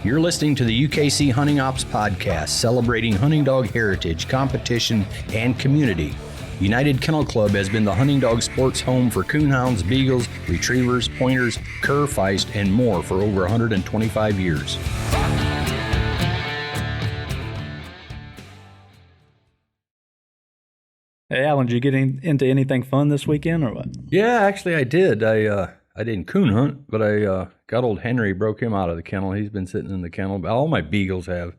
You're listening to the UKC Hunting Ops Podcast, celebrating hunting dog heritage, competition, and community. United Kennel Club has been the hunting dog sports home for coonhounds, beagles, retrievers, pointers, cur, feist, and more for over 125 years. Hey, Alan, did you get into anything fun this weekend or what? Yeah, actually I did. I didn't coon hunt, but I got old Henry, broke him out of the kennel. He's been sitting in the kennel. All my beagles have.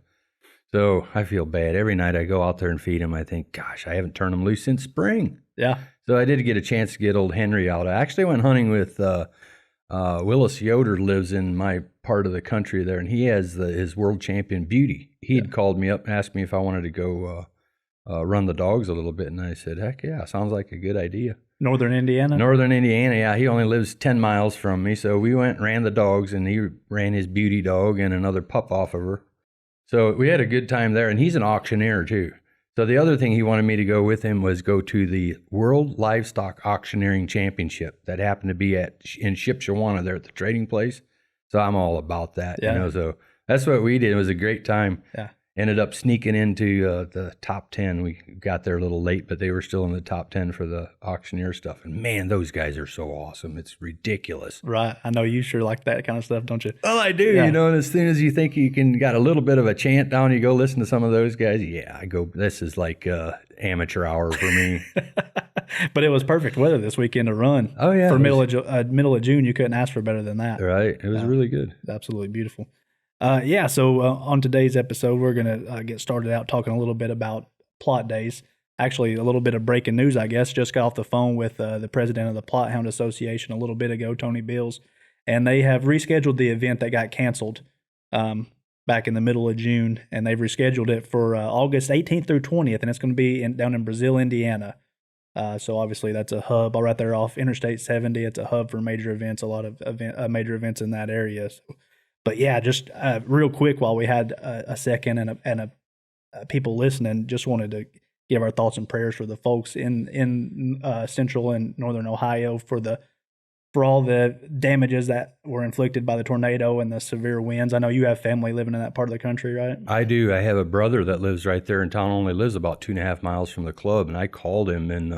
So I feel bad. Every night I go out there and feed him. I think, gosh, I haven't turned him loose since spring. Yeah. So I did get a chance to get old Henry out. I actually went hunting with Willis Yoder, lives in my part of the country there, and he has his world champion Beauty. He had called me up and asked me if I wanted to go run the dogs a little bit, and I said, heck yeah, sounds like a good idea. Northern Indiana? Northern Indiana, yeah. He only lives 10 miles from me, so we went and ran the dogs, and he ran his Beauty dog and another pup off of her. So we had a good time there, and he's an auctioneer too. So the other thing he wanted me to go with him was go to the World Livestock Auctioneering Championship that happened to be in Shipshewana there at the trading place. So I'm all about that, so that's what we did. It was a great time. Yeah. Ended up sneaking into the top 10. We got there a little late, but they were still in the top 10 for the auctioneer stuff. And man, those guys are so awesome. It's ridiculous. Right. I know you sure like that kind of stuff, don't you? Well, I do, and as soon as you think you got a little bit of a chant down, you go listen to some of those guys. Yeah, I go, this is like amateur hour for me. But it was perfect weather this weekend to run. Oh, yeah. For middle of June, you couldn't ask for better than that. Right. It was really good. Absolutely beautiful. So on today's episode, we're going to get started out talking a little bit about plot days. Actually, a little bit of breaking news, I guess. Just got off the phone with the president of the Plot Hound Association a little bit ago, Tony Bills, and they have rescheduled the event that got canceled back in the middle of June, and they've rescheduled it for August 18th through 20th, and it's going to be down in Brazil, Indiana. So obviously that's a hub right there off Interstate 70. It's a hub for major events, a lot of major events in that area. So, but yeah, just real quick while we had a second and people listening, just wanted to give our thoughts and prayers for the folks in central and northern Ohio for all the damages that were inflicted by the tornado and the severe winds. I know you have family living in that part of the country, right? I do. I have a brother that lives right there in town, only lives about 2.5 miles from the club, and I called him and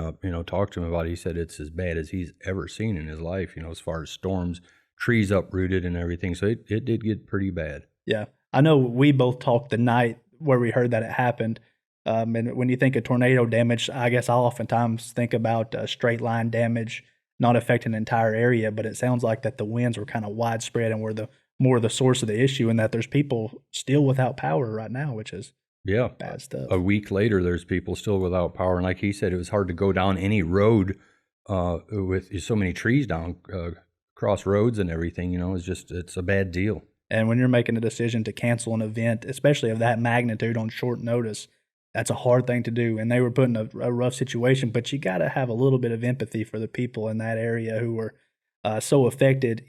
talked to him about it. He said it's as bad as he's ever seen in his life, as far as storms, trees uprooted and everything. So it did get pretty bad. Yeah. I know we both talked the night where we heard that it happened. And when you think of tornado damage, I guess I'll oftentimes think about straight line damage, not affecting an entire area, but it sounds like that the winds were kind of widespread and were more the source of the issue, and that there's people still without power right now, which is bad stuff. A week later, there's people still without power. And like he said, it was hard to go down any road with so many trees down, cross roads and everything, it's a bad deal. And when you're making a decision to cancel an event, especially of that magnitude on short notice, that's a hard thing to do. And they were put in a rough situation, but you got to have a little bit of empathy for the people in that area who were so affected.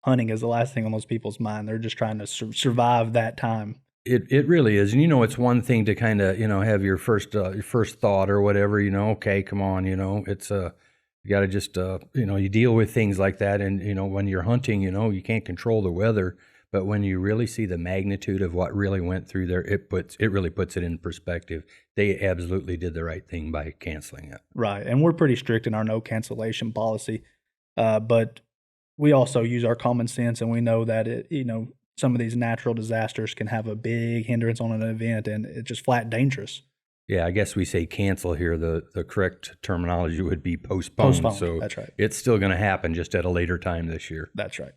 Hunting is the last thing on those people's mind. They're just trying to survive that time. It really is. And, it's one thing to kind of, have your first thought or whatever, okay, come on, it's you got to just, you deal with things like that. And, when you're hunting, you can't control the weather. But when you really see the magnitude of what really went through there, it really puts it in perspective. They absolutely did the right thing by canceling it. Right. And we're pretty strict in our no cancellation policy. But we also use our common sense, and we know that, some of these natural disasters can have a big hindrance on an event, and it's just flat dangerous. Yeah, I guess we say cancel here. The correct terminology would be postpone. So that's right. It's still going to happen, just at a later time this year. That's right.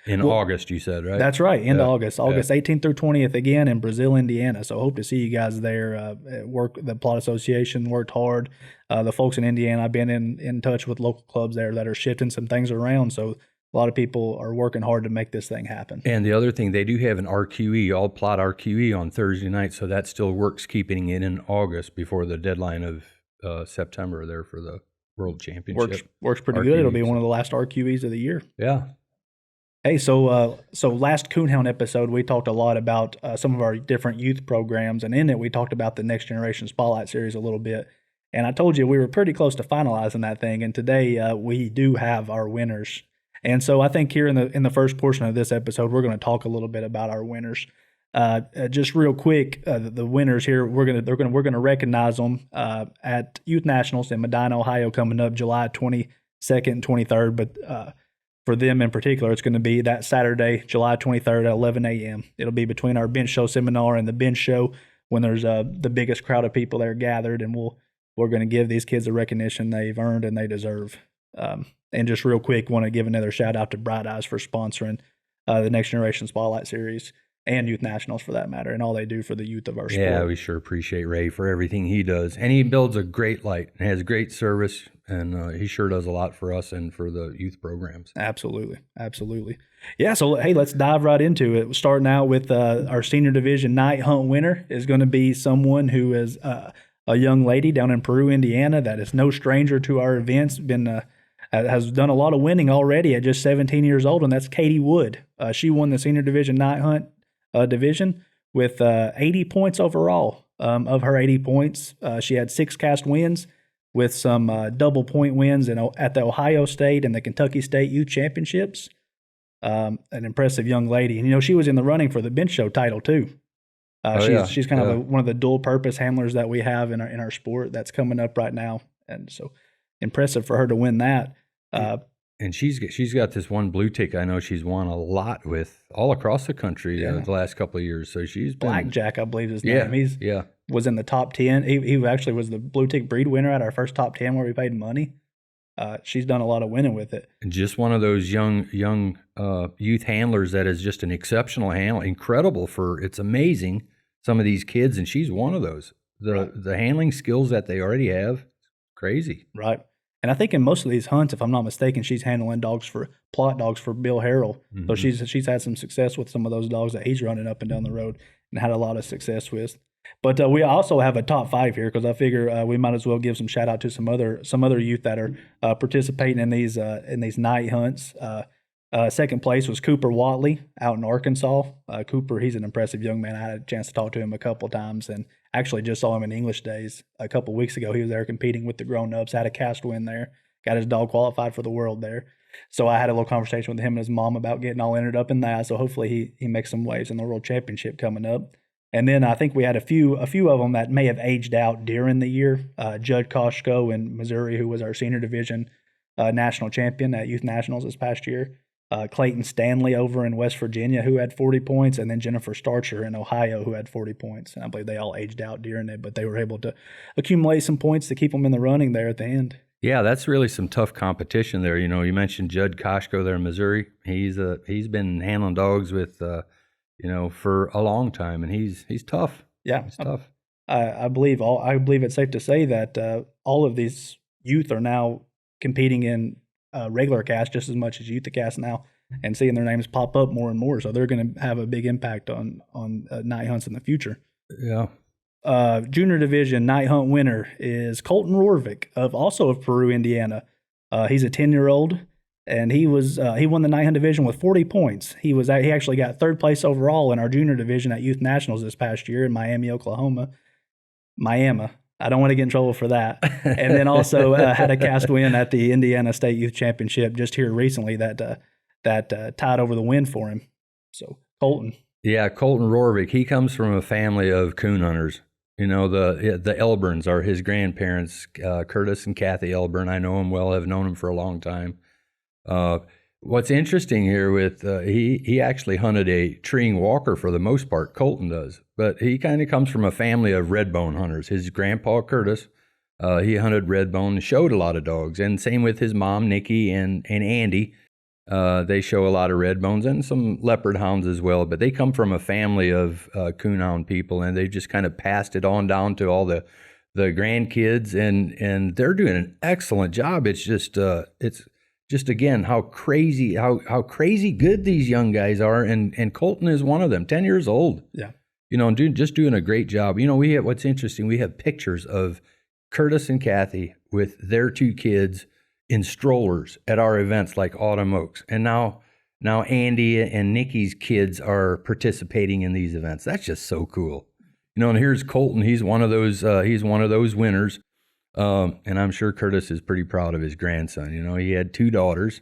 In August, you said, right? That's right. August 18th through 20th, again in Brazil, Indiana. So hope to see you guys there. At work, the Plot Association worked hard. The folks in Indiana, I've been in touch with local clubs there that are shifting some things around. So a lot of people are working hard to make this thing happen. And the other thing, they do have an RQE, all Plot RQE on Thursday night. So that still works, keeping it in August before the deadline of September there for the World Championship. Works pretty good. It'll be one of the last RQEs of the year. Yeah. Hey, so last Coonhound episode, we talked a lot about some of our different youth programs, and in it, we talked about the Next Generation Spotlight Series a little bit. And I told you we were pretty close to finalizing that thing, and today we do have our winners. And so I think here in the first portion of this episode, we're going to talk a little bit about our winners. Just real quick, the winners here, we're gonna recognize them at Youth Nationals in Medina, Ohio, coming up July 22nd and 23rd. But for them in particular, it's going to be that Saturday, July 23rd at 11 a.m. It'll be between our bench show seminar and the bench show when there's the biggest crowd of people there gathered, and we're going to give these kids the recognition they've earned and they deserve. And just real quick, want to give another shout out to Bright Eyes for sponsoring the Next Generation Spotlight Series and Youth Nationals for that matter, and all they do for the youth of our sport. Yeah, we sure appreciate Ray for everything he does. And he builds a great light and has great service, and he sure does a lot for us and for the youth programs. Absolutely. Absolutely. Yeah, so hey, let's dive right into it. Starting out with our senior division night hunt winner is going to be someone who is a young lady down in Peru, Indiana, that is no stranger to our events, has done a lot of winning already at just 17 years old, and that's Katie Wood. She won the senior division night hunt division with 80 points overall. Of her 80 points, she had 6 cast wins with some double point wins at the Ohio State and the Kentucky State Youth Championships. An impressive young lady. And, she was in the running for the bench show title too. She's kind of one of the dual purpose handlers that we have in our sport that's coming up right now. And so impressive for her to win that. And she's got this one blue tick I know she's won a lot with all across the country the last couple of years. So she's been Blackjack, I believe his name. He's was in the top 10. He actually was the blue tick breed winner at our first top 10 where we paid money. She's done a lot of winning with it. And just one of those young youth handlers that is just an exceptional handler. Incredible it's amazing, some of these kids, and she's one of those. The handling skills that they already have, crazy. Right. And I think in most of these hunts, if I'm not mistaken, she's handling plot dogs for Bill Harrell. Mm-hmm. So she's had some success with some of those dogs that he's running up and down the road and had a lot of success with. But we also have a top 5 here because I figure we might as well give some shout out to some other youth that are participating in these night hunts. Second place was Cooper Watley out in Arkansas. Cooper, he's an impressive young man. I had a chance to talk to him a couple times and actually just saw him in English Days a couple weeks ago. He was there competing with the grown-ups, had a cast win there, got his dog qualified for the world there. So I had a little conversation with him and his mom about getting all entered up in that. So hopefully he makes some waves in the World Championship coming up. And then I think we had a few of them that may have aged out during the year. Judd Koshko in Missouri, who was our senior division national champion at Youth Nationals this past year. Clayton Stanley over in West Virginia, who had 40 points, and then Jennifer Starcher in Ohio, who had 40 points. And I believe they all aged out during it, but they were able to accumulate some points to keep them in the running there at the end. Yeah, that's really some tough competition there. You mentioned Judd Koshko there in Missouri. He's been handling dogs with for a long time, and he's tough. Yeah, he's tough. I believe it's safe to say that all of these youth are now competing in regular cast just as much as youth cast now, and seeing their names pop up more and more. So they're going to have a big impact on night hunts in the future. Yeah. Junior division night hunt winner is Colton Rorvik of Peru, Indiana. He's a 10-year-old, and he won the night hunt division with 40 points. He actually got 3rd place overall in our junior division at Youth Nationals this past year in Miami, Oklahoma. Miami. I don't want to get in trouble for that. And then also had a cast win at the Indiana State Youth Championship just here recently that tied over the win for him. So Colton. Yeah, Colton Rorvik. He comes from a family of coon hunters. The Elburns are his grandparents, Curtis and Kathy Elburn. I know him well. I've known him for a long time. What's interesting here with he actually hunted a treeing walker for the most part. Colton does, but he kind of comes from a family of redbone hunters. His grandpa Curtis, he hunted redbone and showed a lot of dogs, and same with his mom Nikki and Andy. They show a lot of redbones and some leopard hounds as well. But they come from a family of coonhound people, and they just kind of passed it on down to all the grandkids, and they're doing an excellent job. It's just again how crazy good these young guys are, and Colton is one of them, 10 years old. Yeah, just doing a great job. What's interesting, we have pictures of Curtis and Kathy with their 2 kids in strollers at our events like Autumn Oaks, and now Andy and Nikki's kids are participating in these events. That's just so cool. And here's Colton. He's one of those winners. And I'm sure Curtis is pretty proud of his grandson. He had 2 daughters,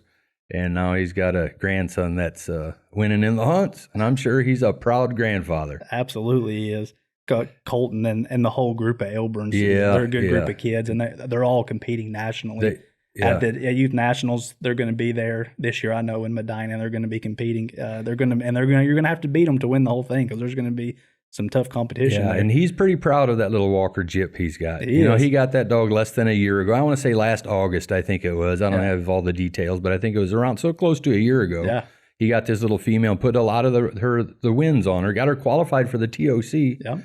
And now he's got a grandson that's winning in the hunts, and I'm sure he's a proud grandfather. Absolutely, he is. Got Colton and the whole group of Elburns. Yeah, they're a good group of kids, and they're all competing nationally. Yeah. At the youth nationals, they're going to be there this year. I know in Medina, they're going to be competing. You're going to have to beat them to win the whole thing because there's going to be some tough competition. Yeah, there. and he's pretty proud of that little Walker Jip he's got. He got that dog less than a year ago. I want to say last August, I think it was. I don't have all the details, but I think it was around so close to a year ago. Yeah. He got this little female, put a lot of the wins on her, got her qualified for the TOC. Yeah.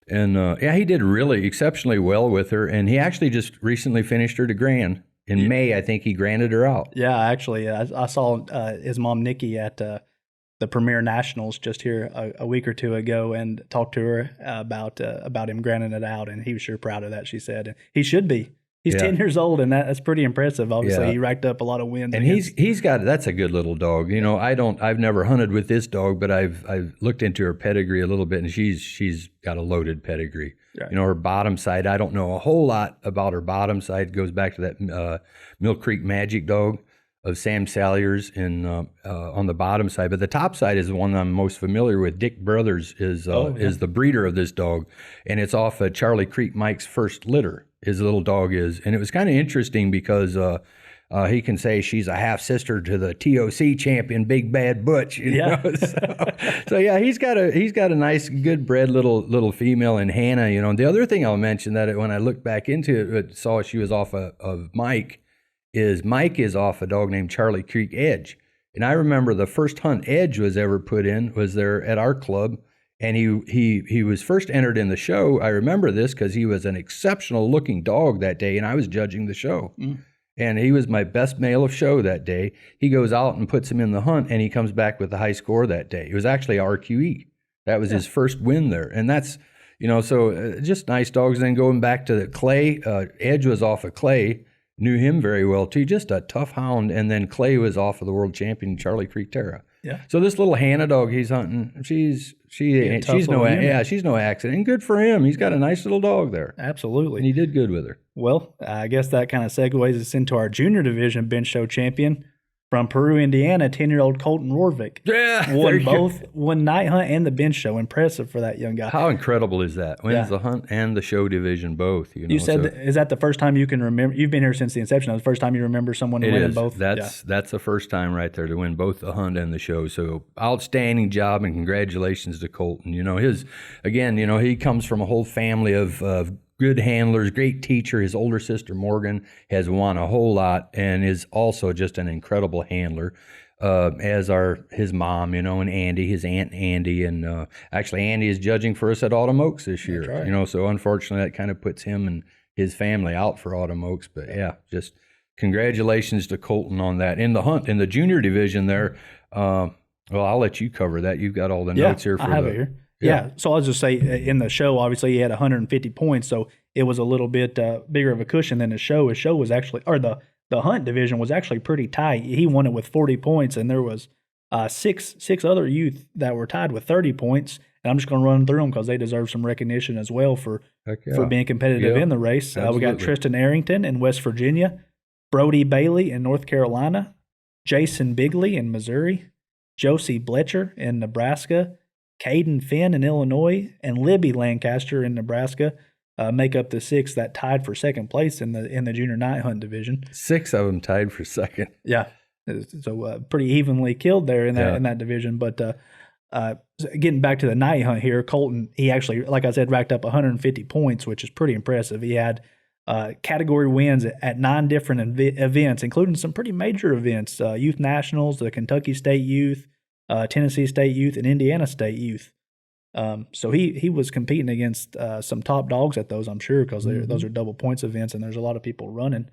And he did really exceptionally well with her. And he actually just recently finished her to grand. In May, I think he granted her out. Yeah, actually, I saw his mom, Nikki, at the Premier Nationals just here a week or two ago and talked to her about him granting it out. And he was sure proud of that, she said. And he should be. He's 10 years old, and that's pretty impressive. Obviously, he racked up a lot of wins. And that's a good little dog. I've never hunted with this dog, but I've looked into her pedigree a little bit, and she's got a loaded pedigree. Right. Her bottom side, I don't know a whole lot about her bottom side. It goes back to that Mill Creek Magic dog of Sam Salyers on the bottom side. But the top side is the one I'm most familiar with. Dick Brothers is the breeder of this dog, and it's off of Charlie Creek Mike's first litter. His little dog is. And it was kind of interesting because he can say she's a half-sister to the TOC champion, Big Bad Butch. You know? So yeah, he's got a nice, good-bred little female in Hannah. And the other thing I'll mention that when I looked back into it, saw she was off of Mike is off a dog named Charlie Creek Edge. And I remember the first hunt Edge was ever put in was there at our club. And he was first entered in the show. I remember this because he was an exceptional looking dog that day, and I was judging the show. Mm. And he was my best male of show that day. He goes out and puts him in the hunt, and he comes back with the high score that day. It was actually RQE. That was his first win there. And that's, so just nice dogs. And then going back to the Clay, Edge was off of Clay, knew him very well too, just a tough hound. And then Clay was off of the world champion Charlie Creek Terra. Yeah. So this little Hannah dog he's hunting, she's no accident. And good for him. He's got a nice little dog there. Absolutely. And he did good with her. Well, I guess that kind of segues us into our junior division bench show champion from Peru, Indiana, 10-year-old Colton Rorvik. Yeah. Won night hunt and the bench show. Impressive for that young guy. How incredible is that? Wins the hunt and the show division both. You said, is that the first time you can remember? You've been here since the inception. That's the first time you remember someone winning both? That's the first time right there to win both the hunt and the show. So outstanding job and congratulations to Colton. He comes from a whole family of good handlers, great teacher. His older sister, Morgan, has won a whole lot and is also just an incredible handler, as are his mom, and Andy, his aunt Andy. And actually, Andy is judging for us at Autumn Oaks this year. That's right. So unfortunately, that kind of puts him and his family out for Autumn Oaks. But just congratulations to Colton on that. In the hunt, in the junior division there, I'll let you cover that. You've got all the notes here. I have it here. Yeah, so I'll just say in the show, obviously he had 150 points, so it was a little bit bigger of a cushion than the show. His show was actually, or the hunt division was actually pretty tight. He won it with 40 points, and there was six other youth that were tied with 30 points. And I'm just going to run through them because they deserve some recognition as well for being competitive in the race. We got Tristan Arrington in West Virginia, Brody Bailey in North Carolina, Jason Bigley in Missouri, Josie Bletcher in Nebraska, Caden Finn in Illinois, and Libby Lancaster in Nebraska make up the six that tied for second place in the junior night hunt division. 6 of them tied for second. Yeah, so pretty evenly killed there in that division. But getting back to the night hunt here, Colton, he actually, like I said, racked up 150 points, which is pretty impressive. He had category wins at 9 different events, including some pretty major events: Youth Nationals, the Kentucky State Youth, Tennessee State Youth, and Indiana State Youth. So he was competing against some top dogs at those, I'm sure, because those are double points events, and there's a lot of people running.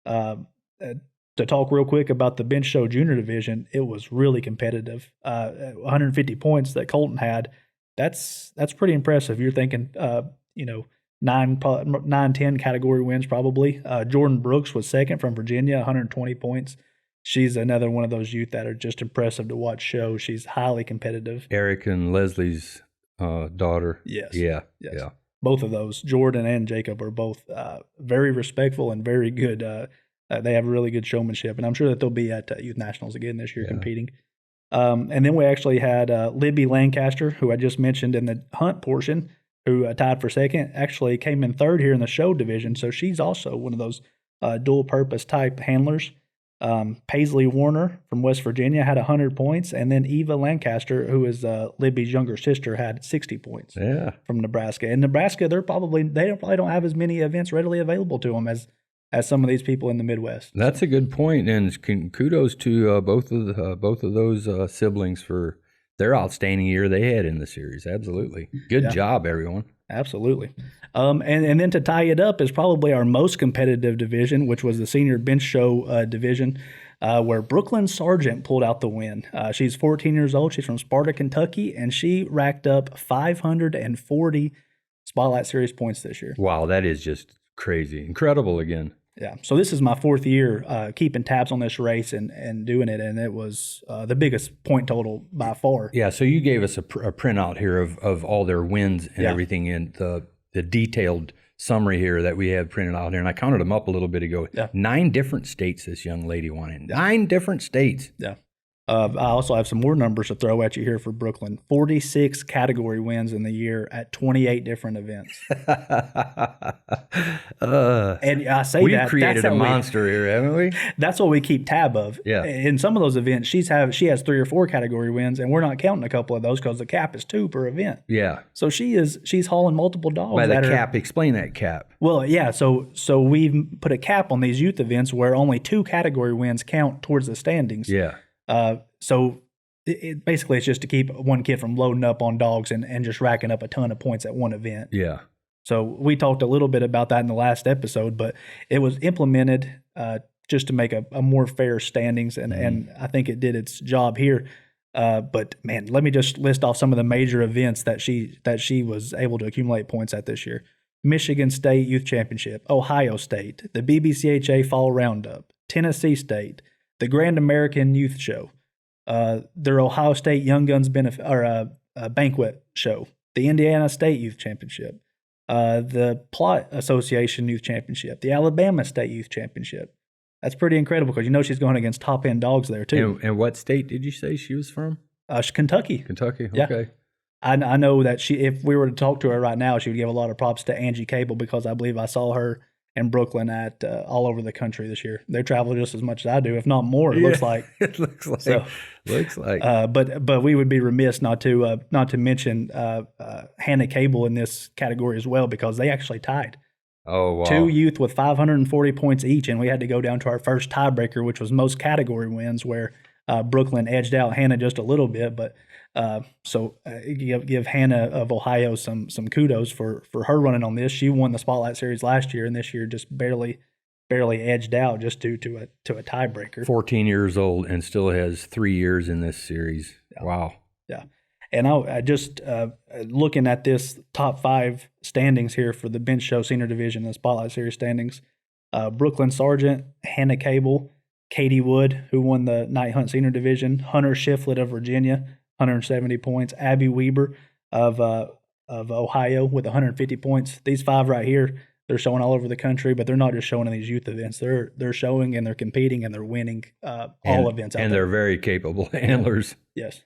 To talk real quick about the bench show junior division, it was really competitive. 150 points that Colton had, that's pretty impressive. You're thinking, 9-10 category wins probably. Jordan Brooks was second from Virginia, 120 points. She's another one of those youth that are just impressive to watch show. She's highly competitive. Eric and Leslie's daughter. Yes. Yeah. Both of those, Jordan and Jacob, are both very respectful and very good They have really good showmanship, and I'm sure that they'll be at Youth Nationals again this year competing. And then we actually had Libby Lancaster, who I just mentioned in the hunt portion, who tied for second, actually came in third here in the show division. So she's also one of those dual-purpose type handlers. Paisley Warner from West Virginia had 100 points, and then Eva Lancaster, who is Libby's younger sister, had 60 points from Nebraska. And Nebraska, they probably don't have as many events readily available to them as some of these people in the Midwest. That's a good point, and kudos to both of those siblings for their outstanding year they had in the series. Absolutely, good job, everyone. Absolutely. And then to tie it up is probably our most competitive division, which was the senior bench show division, where Brooklyn Sargent pulled out the win. She's 14 years old. She's from Sparta, Kentucky, and she racked up 540 Spotlight Series points this year. Wow, that is just crazy. Incredible again. Yeah. So this is my fourth year keeping tabs on this race and doing it, and it was the biggest point total by far. Yeah. So you gave us a printout here of all their wins and everything, and the detailed summary here that we have printed out here, and I counted them up a little bit ago. 9 different states this young lady won in. 9 different states. Yeah. I also have some more numbers to throw at you here for Brooklyn. 46 category wins in the year at 28 different events. And I say we've created a monster here, haven't we? That's what we keep tab of. Yeah. In some of those events, she has 3 or 4 category wins, and we're not counting a couple of those because the cap is 2 per event. Yeah. So she's hauling multiple dogs. By the cap, explain that cap. Well, yeah. So we've put a cap on these youth events where only 2 category wins count towards the standings. Yeah. So basically it's just to keep one kid from loading up on dogs and just racking up a ton of points at one event. Yeah. So we talked a little bit about that in the last episode, but it was implemented just to make a more fair standings, and I think it did its job here. But man, let me just list off some of the major events that she was able to accumulate points at this year. Michigan State Youth Championship, Ohio State, the BBCHA Fall Roundup, Tennessee State, the Grand American Youth Show, their Ohio State Young Guns Banquet Show, the Indiana State Youth Championship, the Plot Association Youth Championship, the Alabama State Youth Championship. That's pretty incredible because she's going against top-end dogs there too. And what state did you say she was from? Kentucky. Kentucky, okay. Yeah. I know that if we were to talk to her right now, she would give a lot of props to Angie Cable because I believe I saw her in Brooklyn at all over the country this year. They travel just as much as I do, if not more. It looks like. It looks like. So, but we would be remiss not to mention Hannah Cable in this category as well because they actually tied. Oh wow! 2 youth with 540 points each, and we had to go down to our first tiebreaker, which was most category wins, where Brooklyn edged out Hannah just a little bit, but. So give Hannah of Ohio some kudos for her running on this. She won the Spotlight Series last year, and this year just barely edged out just due to a tiebreaker. 14 years old and still has 3 years in this series. Yeah. Wow. Yeah, and I just looking at this top 5 standings here for the bench show senior division and Spotlight Series standings. Brooklyn Sargent, Hannah Cable, Katie Wood, who won the Night Hunt senior division, Hunter Shiflett of Virginia, 170 points. Abby Weber of Ohio with 150 points. These 5 right here, they're showing all over the country, but they're not just showing in these youth events. They're showing and they're competing and they're winning all events out and there. They're very capable handlers. Yes.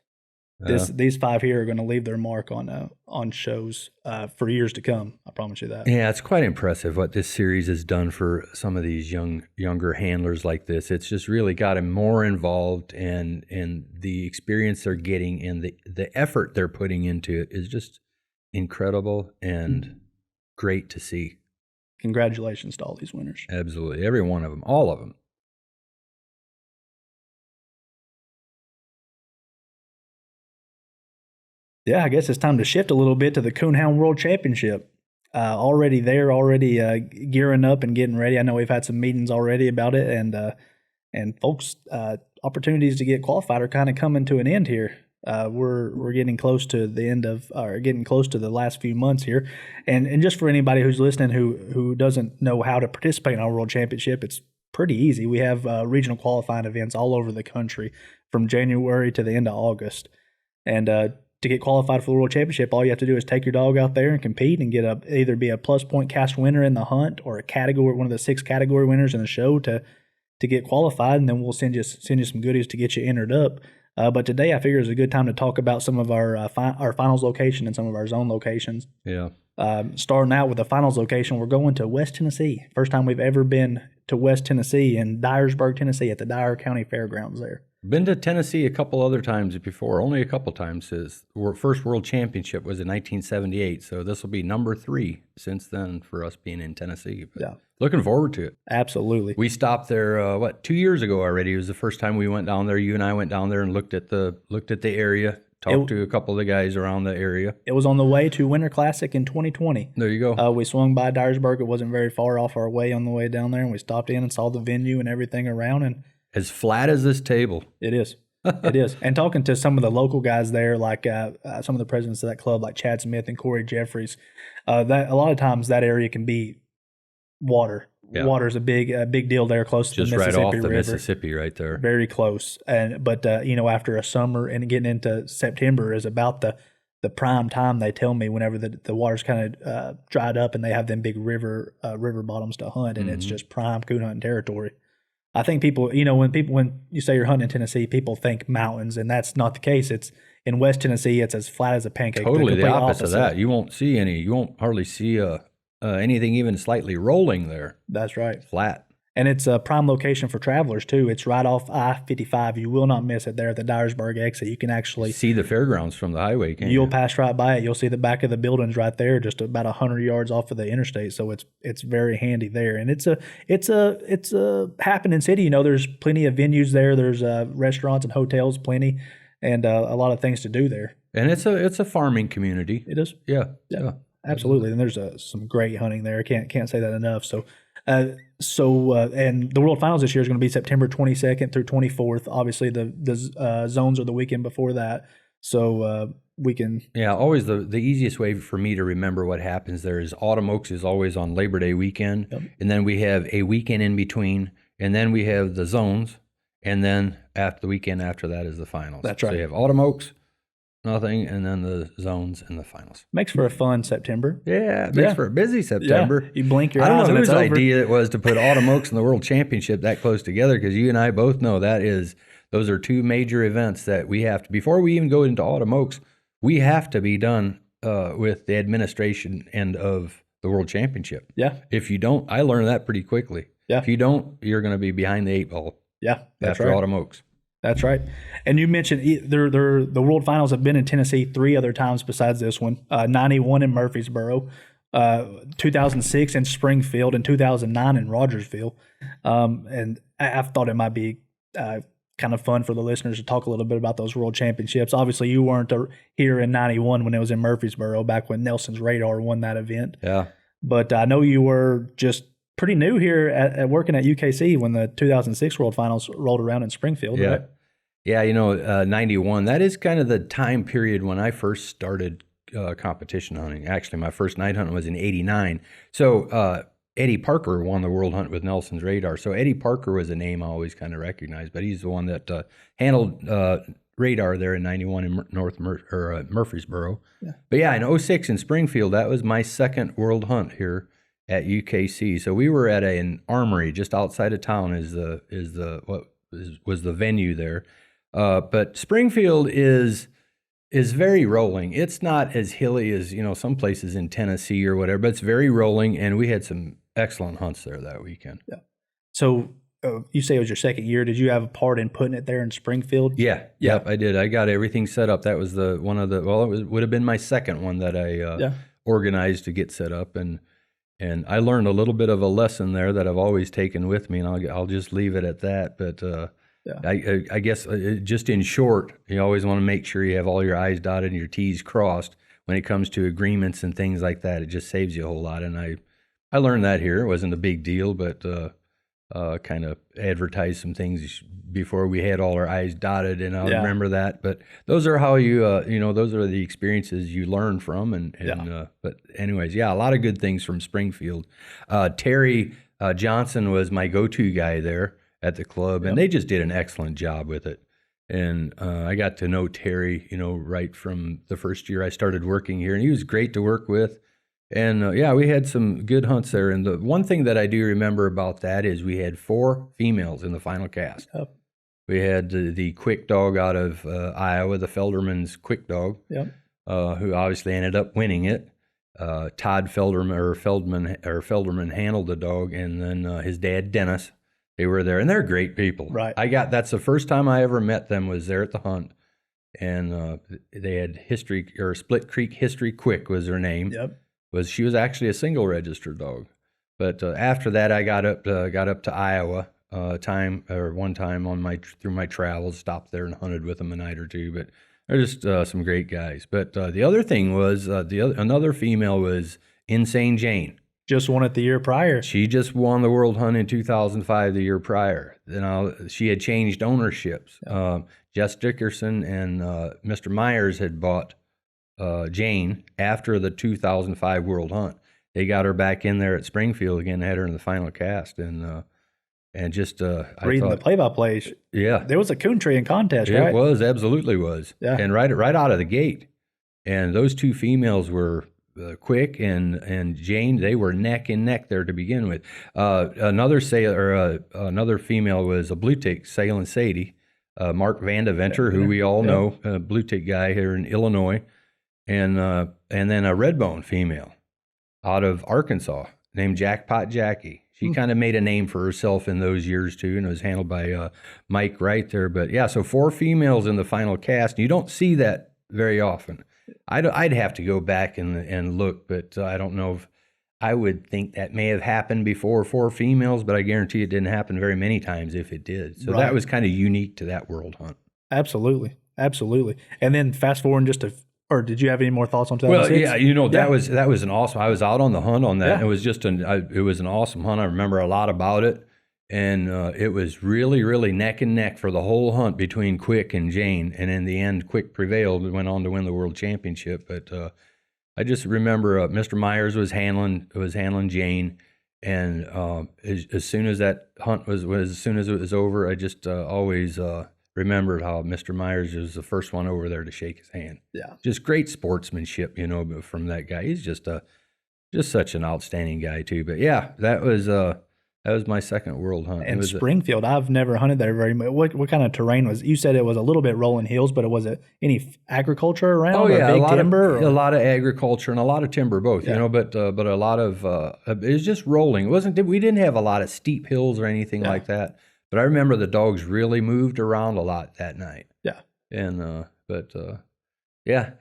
These 5 here are going to leave their mark on shows for years to come. I promise you that. Yeah, it's quite impressive what this series has done for some of these younger handlers like this. It's just really got them more involved, and the experience they're getting and the effort they're putting into it is just incredible and great to see. Congratulations to all these winners. Absolutely, every one of them, all of them. Yeah, I guess it's time to shift a little bit to the Coonhound World Championship. Already gearing up and getting ready. I know we've had some meetings already about it, and folks, opportunities to get qualified are kind of coming to an end here. We're getting close to the end of, or getting close to the last few months here, and just for anybody who's listening who doesn't know how to participate in our World Championship, it's pretty easy. We have regional qualifying events all over the country from January to the end of August, and to get qualified for the World Championship, all you have to do is take your dog out there and compete and get either be a plus point cast winner in the hunt or one of the 6 category winners in the show to to get qualified, and then we'll send you some goodies to get you entered up. But today I figure is a good time to talk about some of our finals location and some of our zone locations. Yeah. Starting out with the finals location, we're going to West Tennessee. First time we've ever been to West Tennessee in Dyersburg, Tennessee, at the Dyer County Fairgrounds there. Been to Tennessee a couple other times before, only a couple times. His first World Championship was in 1978, so this will be number 3 since then for us being in Tennessee. But yeah. Looking forward to it. Absolutely. We stopped there, 2 years ago already. It was the first time we went down there. You and I went down there and looked at the area, talked to a couple of the guys around the area. It was on the way to Winter Classic in 2020. There you go. We swung by Dyersburg. It wasn't very far off our way on the way down there, and we stopped in and saw the venue and everything around. And as flat as this table. It is. It is. And talking to some of the local guys there, like some of the presidents of that club, like Chad Smith and Corey Jeffries, that a lot of times that area can be water. Yeah. Water is a big deal there, close to the Mississippi River. Just right off the River. Mississippi, right there. Very close. But after a summer and getting into September is about the prime time. They tell me whenever the water's kind of dried up and they have them big river bottoms to hunt, and it's just prime coon hunting territory. I think people, when you say you're hunting in Tennessee, people think mountains, and that's not the case. It's in West Tennessee, it's as flat as a pancake. Totally the opposite of that. You won't hardly see anything even slightly rolling there. That's right. Flat. And it's a prime location for travelers, too. It's right off I-55. You will not miss it there at the Dyersburg exit. You can actually see the fairgrounds from the highway, can't you? You'll pass right by it. You'll see the back of the buildings right there, just about 100 yards off of the interstate. So it's very handy there. And it's a happening city. There's plenty of venues there. There's restaurants and hotels, plenty, and a lot of things to do there. And it's a farming community. It is. Yeah. Absolutely. And there's some great hunting there. I can't say that enough. So and the World Finals this year is going to be September 22nd through 24th. Obviously, the zones are the weekend before that. So we can. Yeah, always the easiest way for me to remember what happens there is Autumn Oaks is always on Labor Day weekend. Yep. And then we have a weekend in between. And then we have the zones. And then after the weekend after that is the finals. That's right. So you have Autumn Oaks, nothing, and then the zones and the finals. Makes for a fun September. Yeah, it makes for a busy September. Yeah. You blink your eyes. I don't know whose idea it was to put Autumn Oaks and the World Championship that close together, because you and I both know those are two major events that we have to, before we even go into Autumn Oaks, we have to be done with the administration end of the World Championship. Yeah. If you don't, I learned that pretty quickly. Yeah. If you don't, you're going to be behind the 8 ball. Yeah, that's after right. Autumn Oaks. That's right. And you mentioned the World Finals have been in Tennessee 3 other times besides this one. 91 in Murfreesboro, 2006 in Springfield, and 2009 in Rogersville. And I've thought it might be kind of fun for the listeners to talk a little bit about those World Championships. Obviously, you weren't here in 91 when it was in Murfreesboro, back when Nelson's Radar won that event. Yeah. But I know you were just pretty new here at working at UKC when the 2006 World Finals rolled around in Springfield, yeah. Right? Yeah, 91, that is kind of the time period when I first started competition hunting. Actually, my first night hunting was in 89. So Eddie Parker won the World Hunt with Nelson's Radar. So Eddie Parker was a name I always kind of recognized, but he's the one that handled Radar there in 91 in Murfreesboro. Yeah. But yeah, in 06 in Springfield, that was my second World Hunt here at UKC. So we were at an armory just outside of town was the venue there. But Springfield is very rolling. It's not as hilly as, some places in Tennessee or whatever, but it's very rolling, and we had some excellent hunts there that weekend. Yeah. So you say it was your second year. Did you have a part in putting it there in Springfield? Yeah. Yep, I did. I got everything set up. That was it would have been my second one that I organized to get set up, and I learned a little bit of a lesson there that I've always taken with me, and I'll just leave it at that. But I guess just in short, you always want to make sure you have all your I's dotted and your T's crossed when it comes to agreements and things like that. It just saves you a whole lot. And I learned that here. It wasn't a big deal, but kind of advertised some things before we had all our I's dotted, and I'll remember that. But those are how those are the experiences you learn from. But anyways, a lot of good things from Springfield. Terry Johnson was my go-to guy there at the club, and they just did an excellent job with it. And I got to know Terry, right from the first year I started working here, and he was great to work with. And yeah, we had some good hunts there. And the one thing that I do remember about that is we had 4 females in the final cast. Yep. We had the quick dog out of Iowa, the Felderman's quick dog, Yep. Who obviously ended up winning it. Todd Felderman handled the dog, and then his dad Dennis. They were there, and they're great people. Right. That's the first time I ever met them, was there at the hunt, and they had Split Creek History Quick was her name. Yep. She was actually a single registered dog, but after that I got up to Iowa. One time through my travels, stopped there and hunted with them a night or two. But they're just some great guys. But the other thing was another female was Insane Jane. Just won it the year prior. She just won the World Hunt in 2005, the year prior. She had changed ownerships. Jess Dickerson and Mr. Myers had bought Jane after the 2005 World Hunt. They got her back in there at Springfield again, had her in the final cast, and just reading the play-by-plays. Yeah, there was a coon tree in contest, right? It was, absolutely was. Yeah, and right out of the gate, and those 2 females were Quick and Jane. They were neck and neck there to begin with. Another female was a blue tick, Sailing Sadie, Mark Vandeventer, who we all know, a blue tick guy here in Illinois, and then a redbone female out of Arkansas named Jackpot Jackie. She kind of made a name for herself in those years, too, and it was handled by Mike Wright there. But, yeah, so 4 females in the final cast. You don't see that very often. I'd have to go back and look, but I don't know if I would think that may have happened before 4 females, but I guarantee it didn't happen very many times if it did. So that was kind of unique to that World Hunt. Absolutely. And then fast forward or did you have any more thoughts on 2006? Well, yeah, that was an awesome. I was out on the hunt on that. Yeah. It was just it was an awesome hunt. I remember a lot about it, and it was really, really neck and neck for the whole hunt between Quick and Jane. And in the end, Quick prevailed and went on to win the World Championship. But I just remember Mr. Myers was handling Jane, and as soon as that hunt as soon as it was over, I just always remembered how Mr. Myers was the first one over there to shake his hand. Yeah, just great sportsmanship, from that guy. He's just such an outstanding guy too. But yeah, that was my second World Hunt. And Springfield, I've never hunted there very much. What kind of terrain was? You said it was a little bit rolling hills, but was it any agriculture around? Oh yeah, a lot of agriculture and a lot of timber, both. Yeah. But a lot of it was just rolling. We didn't have a lot of steep hills or anything like that. But I remember the dogs really moved around a lot that night. Yeah. And yeah.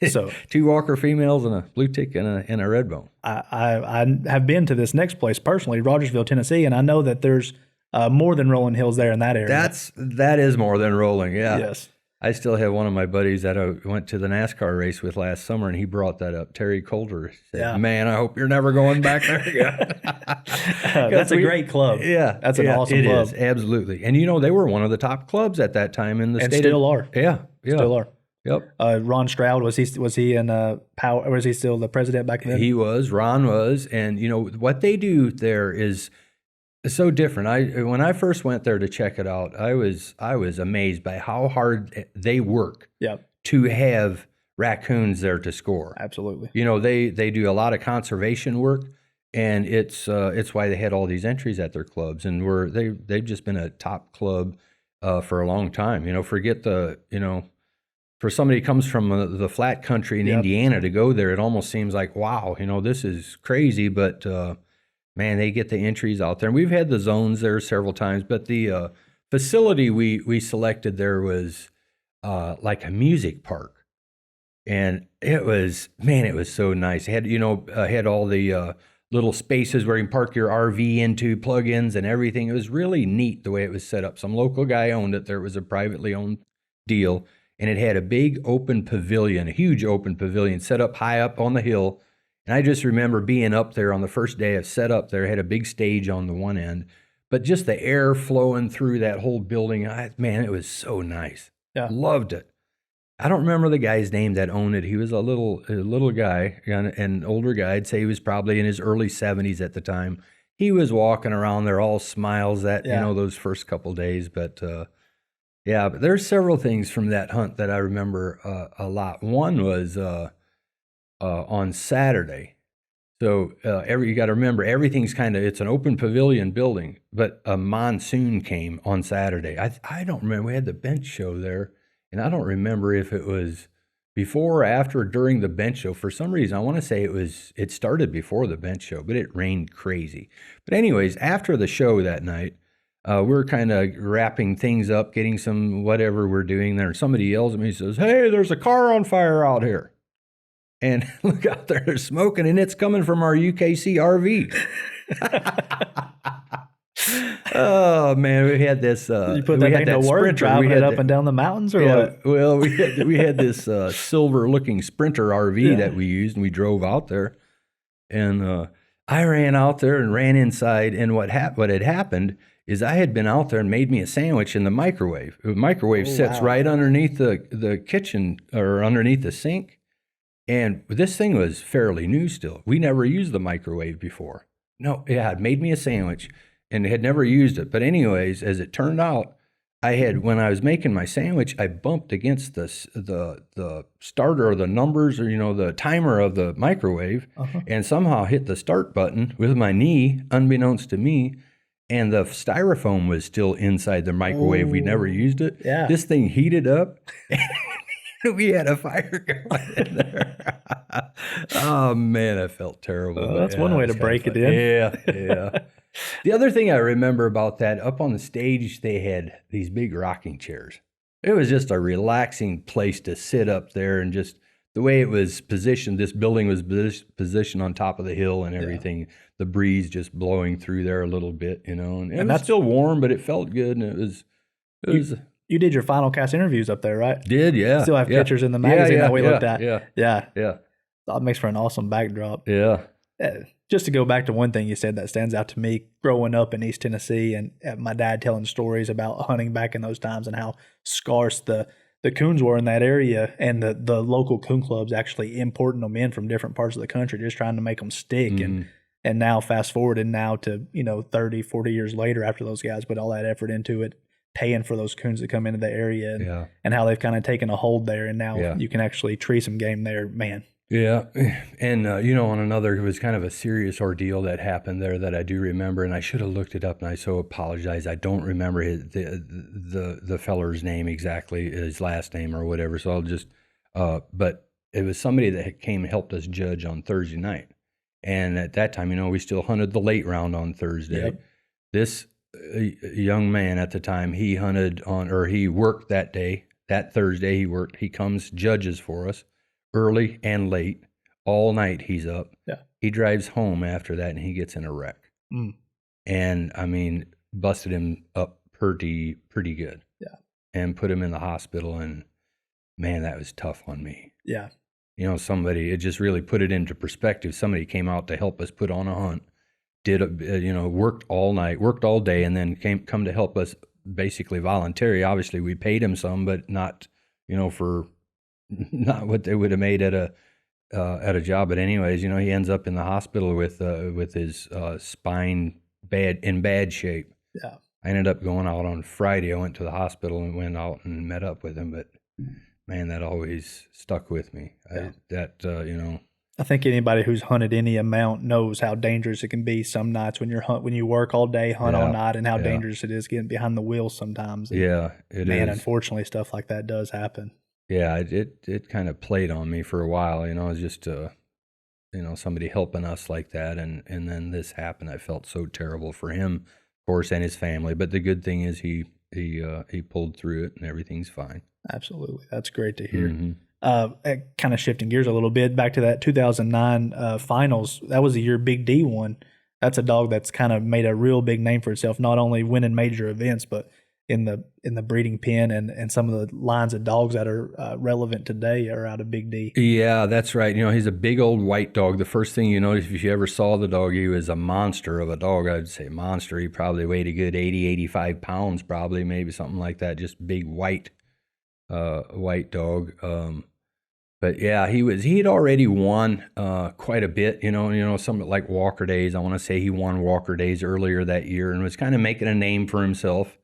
So 2 Walker females and a blue tick and a redbone. I have been to this next place personally, Rogersville, Tennessee, and I know that there's more than rolling hills there in that area. That is more than rolling. Yeah. Yes. I still have one of my buddies that I went to the NASCAR race with last summer, and he brought that up. Terry Coulter said, "Man, I hope you're never going back there again." That's a great club. Yeah, that's an awesome club. It is, absolutely. And they were one of the top clubs at that time in the state. And still are. Yeah, still are. Yep. Ron Stroud, was he in power? Or was he still the president back then? He was. Ron was, and what they do there is so different. When I first went there to check it out, I was amazed by how hard they work. Yep. To have raccoons there to score. Absolutely. They do a lot of conservation work, and it's why they had all these entries at their clubs, and they've just been a top club for a long time. Forget for somebody who comes from the flat country in Indiana to go there, it almost seems like, wow, this is crazy, but man, they get the entries out there. And we've had the zones there several times, but the facility we selected there was like a music park. And it was so nice. It had, had all the little spaces where you can park your RV into, plug-ins and everything. It was really neat the way it was set up. Some local guy owned it. There was a privately owned deal. And it had a big open pavilion, a huge open pavilion set up high up on the hill. And I just remember being up there on the first day of set up there. It had a big stage on the one end, but just the air flowing through that whole building. Man, it was so nice. Yeah. Loved it. I don't remember the guy's name that owned it. He was a little guy, an older guy. I'd say he was probably in his early 70s at the time. He was walking around there all smiles those first couple days. But but there's several things from that hunt that I remember a lot. One was on Saturday, So you got to remember, everything's it's an open pavilion building, but a monsoon came on Saturday. I don't remember. We had the bench show there, and I don't remember if it was before or after or during the bench show. For some reason, I want to say it started before the bench show, but it rained crazy. But anyways, after the show that night, we're kind of wrapping things up, getting some whatever we're doing there. Somebody yells at me, says, "Hey, there's a car on fire out here." And look out there, they're smoking, and it's coming from our UKC RV. Oh man, we had this. You put that thing to work, driving it up and down the mountains, or what? Well, we had this silver-looking Sprinter RV that we used, and we drove out there. And I ran out there and ran inside, and what had happened is I had been out there and made me a sandwich in the microwave. The microwave sits right underneath the kitchen or underneath the sink. And this thing was fairly new still. We never used the microwave before. No, yeah, it made me a sandwich and had never used it. But anyways, as it turned out, when I was making my sandwich, I bumped against the starter or the numbers or, the timer of the microwave and somehow hit the start button with my knee, unbeknownst to me. And the styrofoam was still inside the microwave. We never used it. Yeah. This thing heated up. We had a fire going in there. Oh, man, I felt terrible. That's one way to break it in. Yeah. The other thing I remember about that, up on the stage, they had these big rocking chairs. It was just a relaxing place to sit up there, and just the way it was positioned, this building was positioned on top of the hill and everything. Yeah. The breeze just blowing through there a little bit, and it was still warm, but it felt good, and it was. You did your Final Cast interviews up there, right? Did, yeah. Still have pictures in the magazine that we looked at. Yeah. That makes for an awesome backdrop. Yeah. Just to go back to one thing you said that stands out to me, growing up in East Tennessee and my dad telling stories about hunting back in those times and how scarce the coons were in that area, and the local coon clubs actually importing them in from different parts of the country, just trying to make them stick. Mm-hmm. And now fast forwarded now to, 30, 40 years later, after those guys put all that effort into it, paying for those coons to come into the area and how they've kind of taken a hold there, and now you can actually tree some game there, man. Yeah. And, on another, it was kind of a serious ordeal that happened there that I do remember, and I should have looked it up, and I so apologize. I don't remember the feller's name exactly, his last name or whatever, so I'll just, but it was somebody that came and helped us judge on Thursday night. And at that time, we still hunted the late round on Thursday. Yep. This young man at the time, he worked that day, that Thursday he worked. He comes, judges for us early and late, all night he's up. Yeah. He drives home after that and he gets in a wreck. And busted him up pretty good. Yeah. And put him in the hospital, and man, that was tough on me. Yeah. It just really put it into perspective. Somebody came out to help us put on a hunt. Worked all night, worked all day, and then come to help us basically voluntary. Obviously, we paid him some, but not, for not what they would have made at a job. But anyways, he ends up in the hospital with his spine in bad shape. Yeah. I ended up going out on Friday. I went to the hospital and went out and met up with him. But man, that always stuck with me. Yeah. I think anybody who's hunted any amount knows how dangerous it can be some nights when you work all day, hunt all night, and how dangerous it is getting behind the wheel sometimes. And it is. Unfortunately, stuff like that does happen. Yeah, it kind of played on me for a while. It was just somebody helping us like that, and then this happened. I felt so terrible for him, of course, and his family. But the good thing is he pulled through it, and everything's fine. Absolutely, that's great to hear. Mm-hmm. Kind of shifting gears a little bit back to that 2009 finals. That was the year Big D won. That's a dog that's kind of made a real big name for itself, not only winning major events, but in the breeding pen, and some of the lines of dogs that are relevant today are out of Big D. Yeah, that's right. He's a big old white dog. The first thing you notice if you ever saw the dog, he was a monster of a dog. I'd say monster. He probably weighed a good 80, 85 pounds, probably, maybe something like that. Just big white dog. But yeah, he'd already won quite a bit, something like Walker Days. I want to say he won Walker Days earlier that year and was kind of making a name for himself.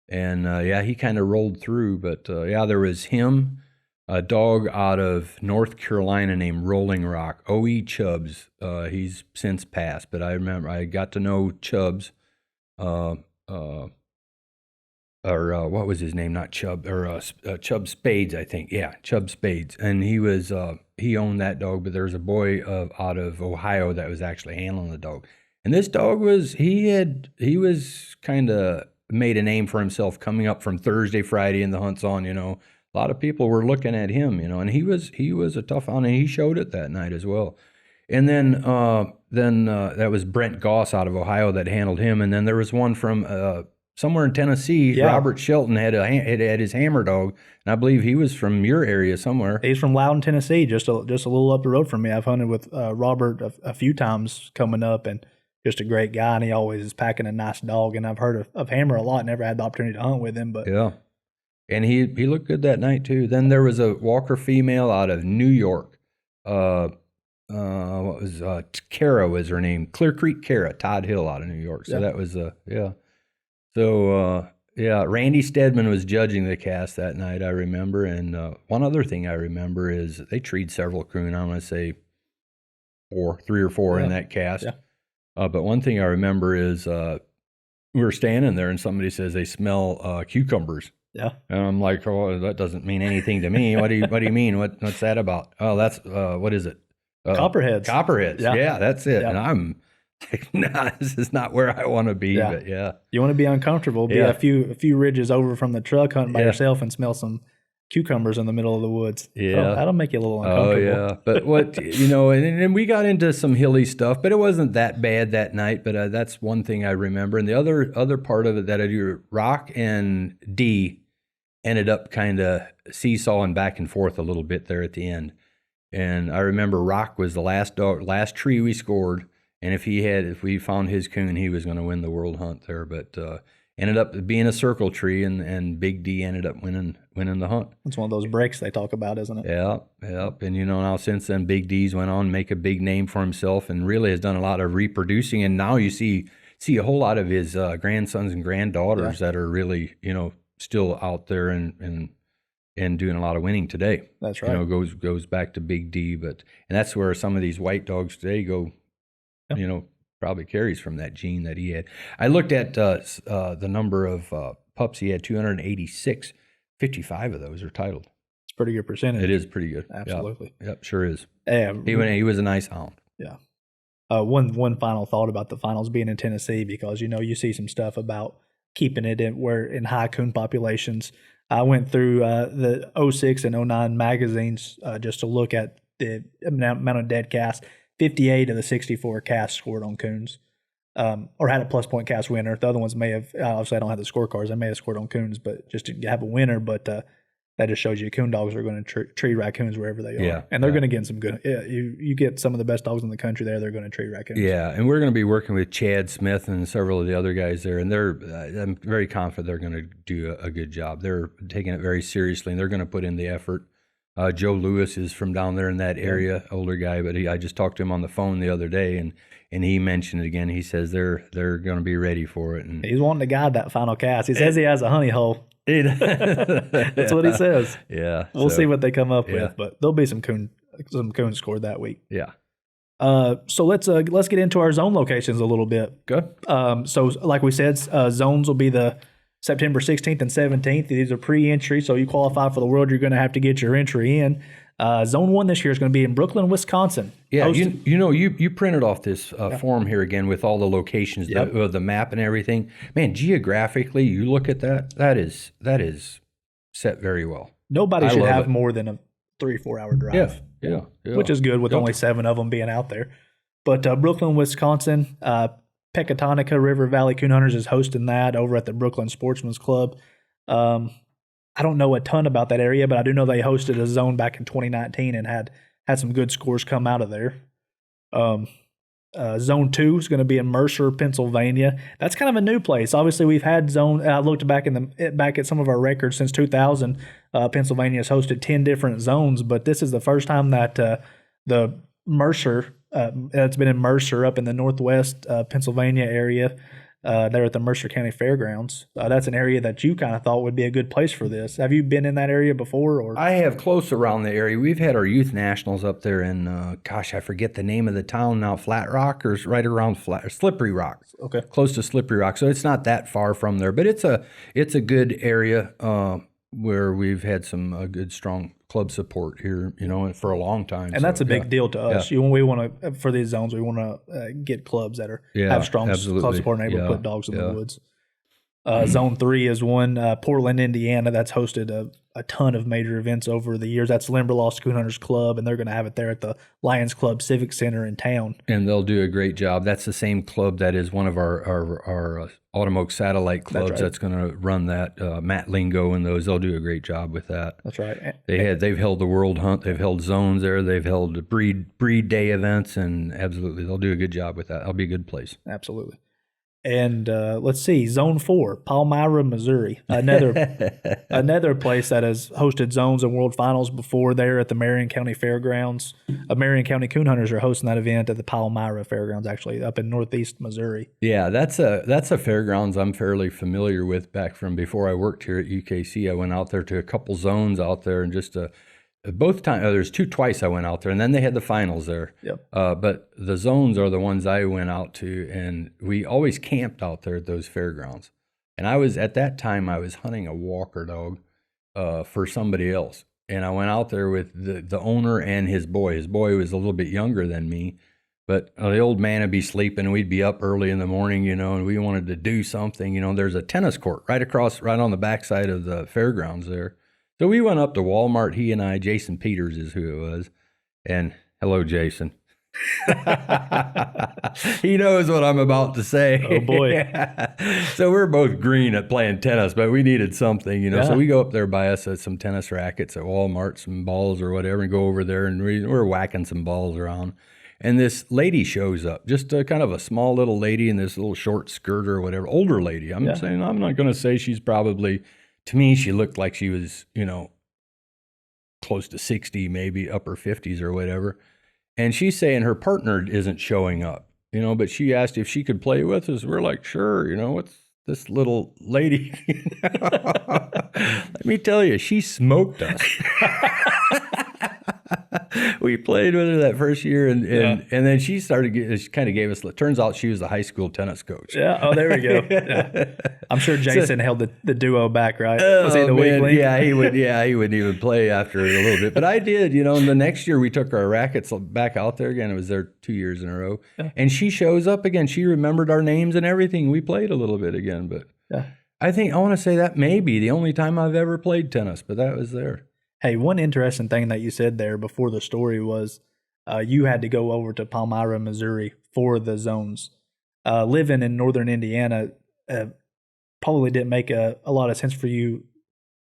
And he kind of rolled through. But there was him, a dog out of North Carolina named Rolling Rock, O.E. Chubbs. He's since passed, but I remember I got to know Chubbs. What was his name? Not Chubb, or Chubb Spades, I think. Yeah, Chubb Spades. And he owned that dog, but there's a boy out of Ohio that was actually handling the dog. And this dog he was kind of made a name for himself coming up from Thursday, Friday, and the hunt's on, A lot of people were looking at him, and he was a tough hound, and he showed it that night as well. And then that was Brent Goss out of Ohio that handled him. And then there was one from somewhere in Tennessee. Yeah. Robert Shelton had his hammer dog, and I believe he was from your area somewhere. He's from Loudon, Tennessee, just a little up the road from me. I've hunted with Robert a few times coming up, and just a great guy, and he always is packing a nice dog. And I've heard of Hammer a lot, never had the opportunity to hunt with him. But yeah, and he looked good that night too. Then there was a Walker female out of New York. What was Kara was her name? Clear Creek Kara, Todd Hill out of New York. So that was yeah. So Randy Stedman was judging the cast that night, I remember. And one other thing I remember is they treed several coon. I'm going to say 3 or 4 in that cast. Yeah. But one thing I remember is we were standing there and somebody says they smell cucumbers. Yeah. And I'm like, oh, that doesn't mean anything to me. What do you mean? What's that about? Oh, that's what is it? Copperheads. Copperheads. Yeah, that's it. Yeah. And I'm like, nah, this is not where I want to be. Yeah. But yeah. You want to be uncomfortable, be a few ridges over from the truck hunting by yourself and smell some cucumbers in the middle of the woods. Yeah. That'll make you a little uncomfortable. Oh, yeah. But what, and we got into some hilly stuff, but it wasn't that bad that night. But that's one thing I remember. And the other part of it that I do, Rock and D ended up kind of seesawing back and forth a little bit there at the end. And I remember Rock was the last tree we scored. And if we found his coon, he was going to win the world hunt there. But ended up being a circle tree, and Big D ended up winning the hunt. It's one of those breaks they talk about, isn't it? Yeah. And now since then, Big D's went on to make a big name for himself and really has done a lot of reproducing. And now you see a whole lot of his grandsons and granddaughters that are really, still out there and doing a lot of winning today. That's right. Goes back to Big D, and that's where some of these white dogs today go. Yep. Probably carries from that gene that he had. I looked at the number of pups he had, 286. 55 of those are titled. It's a pretty good percentage. It is pretty good. Absolutely. Yep, sure is. He was a nice hound. Yeah. One final thought about the finals being in Tennessee, because you see some stuff about keeping it in high coon populations. I went through the 06 and 09 magazines just to look at the amount of dead casts. 58 of the 64 casts scored on coons, or had a plus point cast winner. The other ones may have, obviously I don't have the scorecards, I may have scored on coons, but just to have a winner. But that just shows you coon dogs are going to treat raccoons wherever they are. Yeah, and they're going to get some good, you get some of the best dogs in the country there, they're going to treat raccoons. Yeah, and we're going to be working with Chad Smith and several of the other guys there, and I'm very confident they're going to do a good job. They're taking it very seriously, and they're going to put in the effort. Joe Lewis is from down there in that area, older guy, but I just talked to him on the phone the other day, and he mentioned it again. He says they're going to be ready for it. And he's wanting to guide that final cast. He says he has a honey hole. That's what he says. Yeah, we'll see what they come up with, but there'll be some coons scored that week. Yeah. So let's get into our zone locations a little bit. Good. So like we said, zones will be the September 16th and 17th. These are pre-entry, so you qualify for the world, you're going to have to get your entry in. Zone 1 this year is going to be in Brooklyn, Wisconsin. Yeah, you printed off this form here again with all the locations, the map and everything. Man, geographically, you look at that is set very well. Nobody should have more than a 3-4 hour drive. Yeah. Which is good with only 7 of them being out there. But Brooklyn, Wisconsin, Pecatonica River Valley Coon Hunters is hosting that over at the Brooklyn Sportsman's Club. I don't know a ton about that area, but I do know they hosted a zone back in 2019 and had some good scores come out of there. Zone 2 is going to be in Mercer, Pennsylvania. That's kind of a new place. Obviously, we've had zone. I looked back at some of our records since 2000. Pennsylvania has hosted 10 different zones, but this is the first time that the Mercer. It's been in Mercer up in the northwest Pennsylvania area. there at the Mercer County Fairgrounds. That's an area that you kind of thought would be a good place for this. Have you been in that area before? Or I have close around the area. We've had our youth nationals up there in, I forget the name of the town now, Flat Rock, or right around Slippery Rock. Okay. Close to Slippery Rock. So it's not that far from there, but it's a good area where we've had some good, strong club support here, for a long time. And that's a big deal to us. Yeah. We want to, for these zones, we want to get clubs that have strong club support and able to put dogs in the woods. Zone 3 is one, Portland, Indiana, that's hosted a ton of major events over the years. That's Limberlost Coonhunters Club, and they're going to have it there at the Lions Club Civic Center in town. And they'll do a great job. That's the same club that is one of our Automoke satellite clubs that's going to run that. Matt Lingo and those, they'll do a great job with that. That's right. They've held the World Hunt, they've held zones there, they've held breed day events, and absolutely they'll do a good job with that. That'll be a good place. Absolutely. And let's see, Zone 4, Palmyra, Missouri, another place that has hosted zones and world finals before there at the Marion County Fairgrounds. Marion County Coonhunters are hosting that event at the Palmyra Fairgrounds, actually, up in northeast Missouri. Yeah, that's a fairgrounds I'm fairly familiar with back from before I worked here at UKC. I went out there to a couple zones out there, and just both times, there's twice I went out there, and then they had the finals there. Yep. But the zones are the ones I went out to, and we always camped out there at those fairgrounds. And at that time, I was hunting a walker dog for somebody else. And I went out there with the owner and his boy. His boy was a little bit younger than me, but the old man would be sleeping, and we'd be up early in the morning, and we wanted to do something. There's a tennis court right on the backside of the fairgrounds there. So we went up to Walmart, he and I. Jason Peters is who it was. And hello, Jason. He knows what I'm about to say. Oh, boy. So we're both green at playing tennis, but we needed something, Yeah. So we go up there, buy us some tennis rackets at Walmart, some balls or whatever, and go over there, and we're whacking some balls around. And this lady shows up, just kind of a small little lady in this little short skirt or whatever, older lady. I'm not going to say she's probably... To me, she looked like she was, close to 60, maybe upper 50s or whatever. And she's saying her partner isn't showing up, but she asked if she could play with us. We're like, sure, what's this little lady? Let me tell you, she smoked us. We played with her that first year, and then she kind of gave us. Turns out she was a high school tennis coach. Yeah. Oh, there we go. Yeah. I'm sure Jason held the duo back, right? Was he the weak link? Yeah, he would. Yeah, he wouldn't even play after a little bit. But I did. And the next year we took our rackets back out there again. It was there 2 years in a row, and she shows up again. She remembered our names and everything. We played a little bit again, but I want to say that may be the only time I've ever played tennis. But that was there. Hey, one interesting thing that you said there before the story was you had to go over to Palmyra, Missouri for the zones. Living in northern Indiana probably didn't make a lot of sense for you,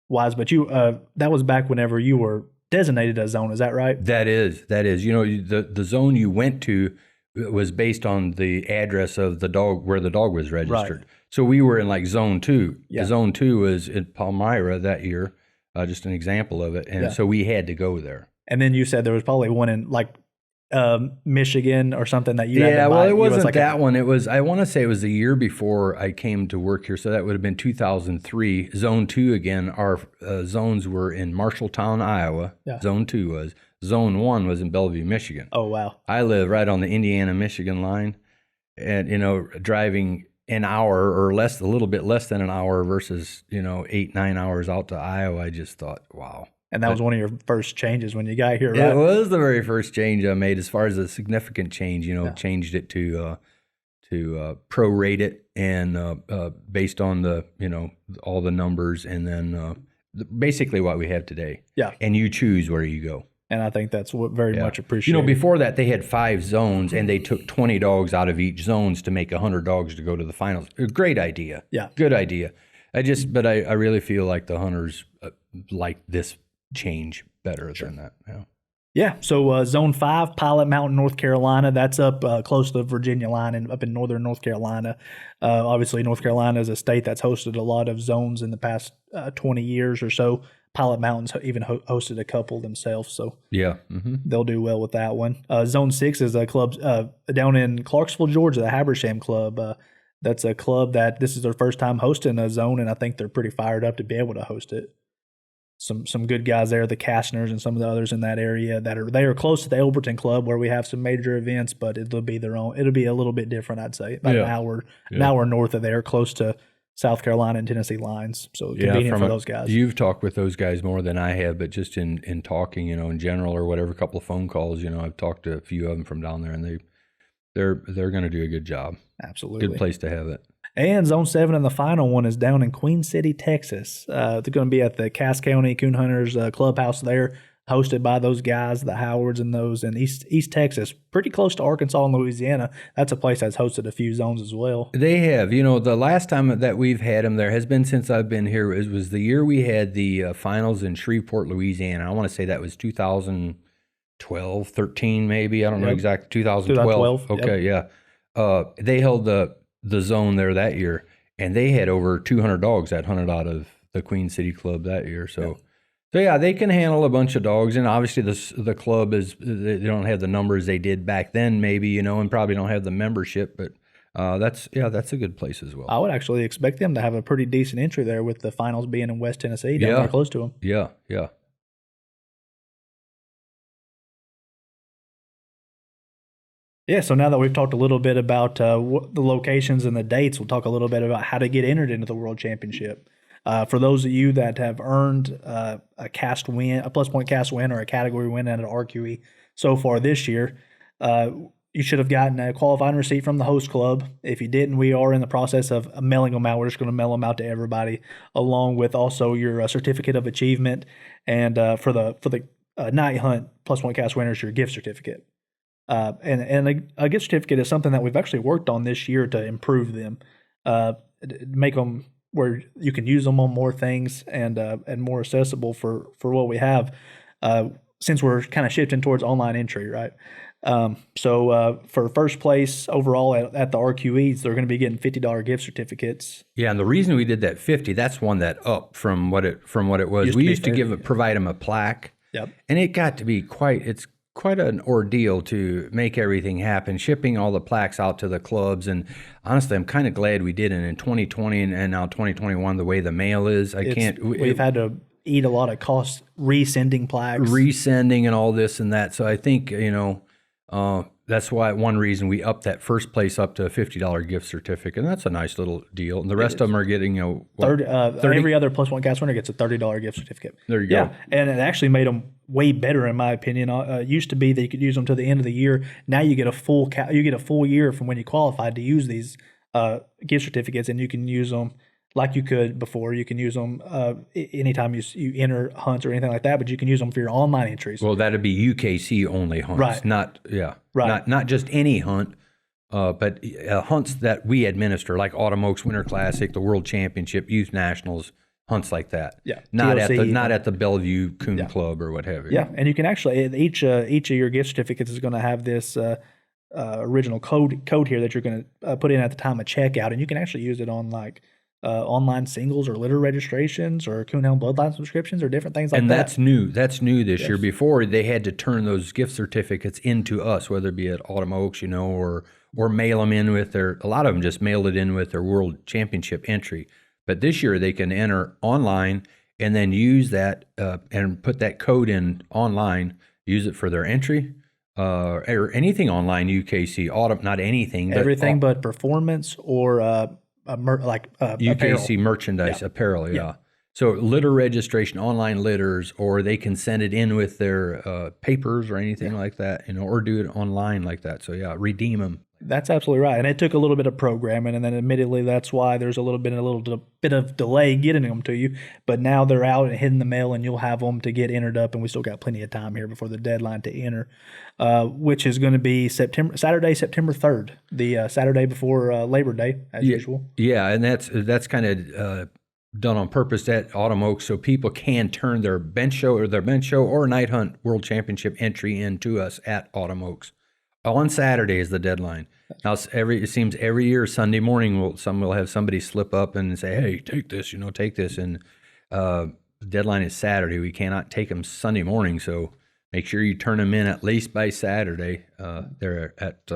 Wise, but that was back whenever you were designated a zone. Is that right? That is. The zone you went to was based on the address of the dog, where the dog was registered. Right. So we were in like Zone 2. Yeah. Zone 2 was in Palmyra that year. Just an example of it. And so we had to go there. And then you said there was probably one in like Michigan or something that you had to buy. Yeah, well, it wasn't like that one. It was, I want to say it was the year before I came to work here. So that would have been 2003. Zone 2 again, our zones were in Marshalltown, Iowa. Yeah. Zone 2 was. Zone 1 was in Bellevue, Michigan. Oh, wow. I live right on the Indiana-Michigan line. And, driving an hour or less, a little bit less than an hour versus, 8-9 hours out to Iowa, I just thought, wow. And that was one of your first changes when you got here, right? It was the very first change I made as far as a significant change, changed it to prorate it and based on the, all the numbers and then basically what we have today. Yeah. And you choose where you go. And I think that's what very much appreciated. Before that, they had 5 zones, and they took 20 dogs out of each zones to make 100 dogs to go to the finals. A great idea. Yeah. Good idea. I really feel like the hunters like this change better than that. Yeah. Yeah. So Zone 5, Pilot Mountain, North Carolina. That's up close to the Virginia line and up in northern North Carolina. Obviously, North Carolina is a state that's hosted a lot of zones in the past 20 years or so. Pilot Mountain's even hosted a couple themselves, so they'll do well with that one. Zone 6 is a club down in Clarksville, Georgia, the Habersham Club. That's a club that this is their first time hosting a zone, and I think they're pretty fired up to be able to host it. Some good guys there, the Kastners and some of the others in that area they are close to the Elberton Club where we have some major events, but it'll be their own. It'll be a little bit different, I'd say. About an hour north of there, close to South Carolina and Tennessee lines. So convenient for those guys. You've talked with those guys more than I have, but just in talking, in general or whatever, a couple of phone calls, I've talked to a few of them from down there, and they're going to do a good job. Absolutely. Good place to have it. And Zone 7 and the final one is down in Queen City, Texas. They're going to be at the Cass County Coon Hunters Clubhouse there, hosted by those guys, the Howards and those in East Texas, pretty close to Arkansas and Louisiana. That's a place that's hosted a few zones as well. They have. The last time that we've had them there has been since I've been here. It was the year we had the finals in Shreveport, Louisiana. I want to say that was 2012, 13 maybe. I don't know exactly. 2012. Okay, yep. Yeah. They held the zone there that year, and they had over 200 dogs that hunted out of the Queen City Club that year. So yeah, they can handle a bunch of dogs, and obviously the club they don't have the numbers they did back then, maybe, and probably don't have the membership, but that's a good place as well. I would actually expect them to have a pretty decent entry there with the finals being in West Tennessee, down there close to them. Yeah. Yeah, so now that we've talked a little bit about the locations and the dates, we'll talk a little bit about how to get entered into the World Championship. For those of you that have earned a plus point cast win, or a category win at an RQE so far this year, you should have gotten a qualifying receipt from the host club. If you didn't, we are in the process of mailing them out. We're just going to mail them out to everybody, along with also your certificate of achievement, and for the night hunt plus point cast winners, your gift certificate. And a gift certificate is something that we've actually worked on this year to improve them, make them where you can use them on more things and more accessible for what we have, since we're kind of shifting towards online entry, right? So for first place overall at the RQEs, they're going to be getting $50 gift certificates. Yeah, and the reason we did that 50, that's one that up from what it was. We used to provide them a plaque. Yep. And it got to be quite an ordeal to make everything happen, shipping all the plaques out to the clubs. And honestly, I'm kind of glad we did it in 2020 and now 2021, the way the mail is. We've had to eat a lot of cost resending plaques. Resending and all this and that. So I think, that's why one reason we upped that first place up to a $50 gift certificate. And that's a nice little deal. And the rest of them are getting, 30? Every other plus one cast winner gets a $30 gift certificate. There you go. Yeah, and it actually made them way better, in my opinion. It used to be that you could use them to the end of the year. Now you get a full year from when you qualified to use these gift certificates, and you can use them like you could before. You can use them anytime you enter hunts or anything like that, but you can use them for your online entries. Well, that'd be UKC only hunts, right? Not just any hunt, but hunts that we administer, like Autumn Oaks Winter Classic, the World Championship, Youth Nationals, hunts like that. Yeah, not TLC, at the Bellevue Coon Club or what have you. Yeah, and you can actually each of your gift certificates is going to have this original code here that you're going to put in at the time of checkout, and you can actually use it on like online singles or litter registrations or Coonhound bloodline subscriptions or different things like that. And that's new. That's new this year. Before, they had to turn those gift certificates into us, whether it be at Autumn Oaks, or mail them in with a lot of them just mailed it in with their World Championship entry. But this year they can enter online and then use that and put that code in online, use it for their entry. Or anything online, UKC, not anything. Everything but performance or UKC merchandise, apparel, yeah. So litter registration, online litters, or they can send it in with their papers or anything like that, or do it online like that. So redeem them. That's absolutely right. And it took a little bit of programming, and then admittedly that's why there's a little bit of delay getting them to you. But now they're out and hitting the mail, and you'll have them to get entered up, and we still got plenty of time here before the deadline to enter, which is going to be Saturday, September 3rd, the Saturday before Labor Day, as usual. Yeah, and that's kind of done on purpose at Autumn Oaks, so people can turn their bench show or night hunt World Championship entry in to us at Autumn Oaks. On Saturday is the deadline. Now, it seems every year Sunday morning we'll have somebody slip up and say, "Hey, take this," take this. And the deadline is Saturday. We cannot take them Sunday morning, so make sure you turn them in at least by Saturday. They're at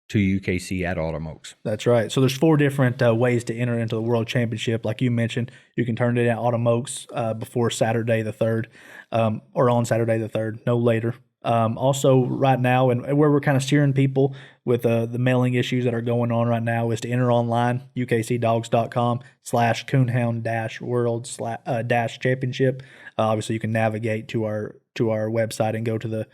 to UKC at Autumn Oaks. That's right. So there's 4 different ways to enter into the World Championship. Like you mentioned, you can turn it in at Autumn Oaks before Saturday the 3rd, or on Saturday the 3rd, no later. Also, right now, and where we're kind of steering people with the mailing issues that are going on right now, is to enter online, ukcdogs.com/Coonhound-World-Championship. Obviously, you can navigate to our website and go to the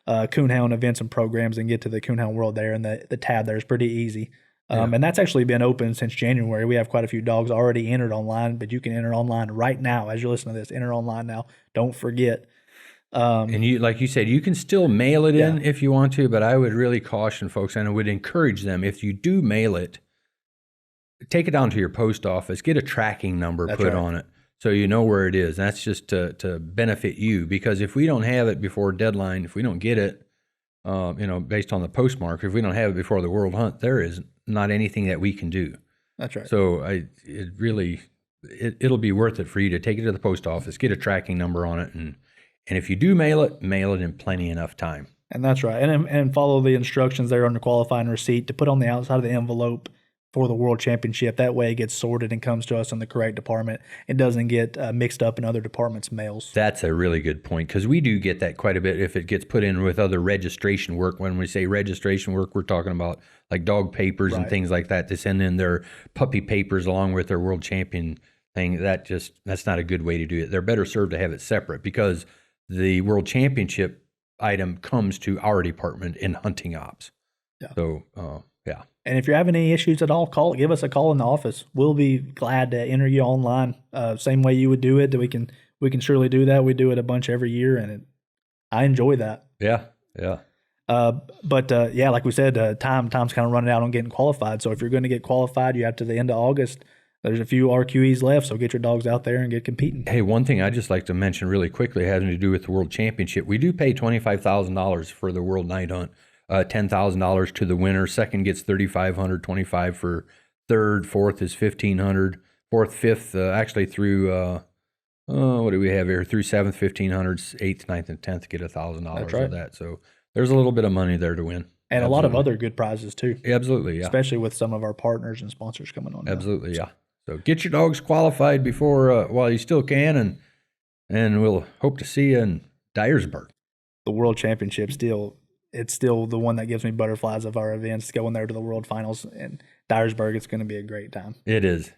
Coonhound events and programs and get to the Coonhound World there, and the tab there is pretty easy. And that's actually been open since January. We have quite a few dogs already entered online, but you can enter online right now as you're listening to this. Enter online now. Don't forget. And you, like you said, you can still mail it in if you want to, but I would really caution folks, and I would encourage them, if you do mail it, take it down to your post office, get a tracking number put on it so you know where it is. That's just to benefit you, because if we don't have it before deadline, if we don't get it, based on the postmark, if we don't have it before the World Hunt, there is not anything that we can do. That's right. So it'll be worth it for you to take it to the post office, get a tracking number on it, and if you do mail it in plenty enough time. And that's right. And follow the instructions there on the qualifying receipt to put on the outside of the envelope for the World Championship. That way it gets sorted and comes to us in the correct department. It doesn't get mixed up in other departments' mails. That's a really good point, because we do get that quite a bit if it gets put in with other registration work. When we say registration work, we're talking about like dog papers and things like that. They send in their puppy papers along with their World Champion thing. That's not a good way to do it. They're better served to have it separate, because the World Championship item comes to our department in hunting ops. Yeah. So, And if you're having any issues at all, give us a call in the office. We'll be glad to enter you online. Same way you would do it. We can surely do that. We do it a bunch every year, and I enjoy that. Yeah. But like we said, time's kind of running out on getting qualified. So if you're going to get qualified, you have to the end of August. There's a few RQEs left, so get your dogs out there and get competing. Hey, one thing I'd just like to mention really quickly having to do with the World Championship. We do pay $25,000 for the World Night Hunt, $10,000 to the winner. Second gets $3,500, $25,000 for third. Fourth is $1,500. Fourth, fifth, actually through what do we have here? Through seventh, $1,500. Eighth, ninth, and 10th get $1,000 of that. So there's a little bit of money there to win. And a lot of other good prizes too. Absolutely, yeah. Especially with some of our partners and sponsors coming on. Absolutely, yeah. So get your dogs qualified before while you still can, and we'll hope to see you in Dyersburg. The World Championship it's still the one that gives me butterflies of our events, going there to the World Finals in Dyersburg. It's going to be a great time. It is.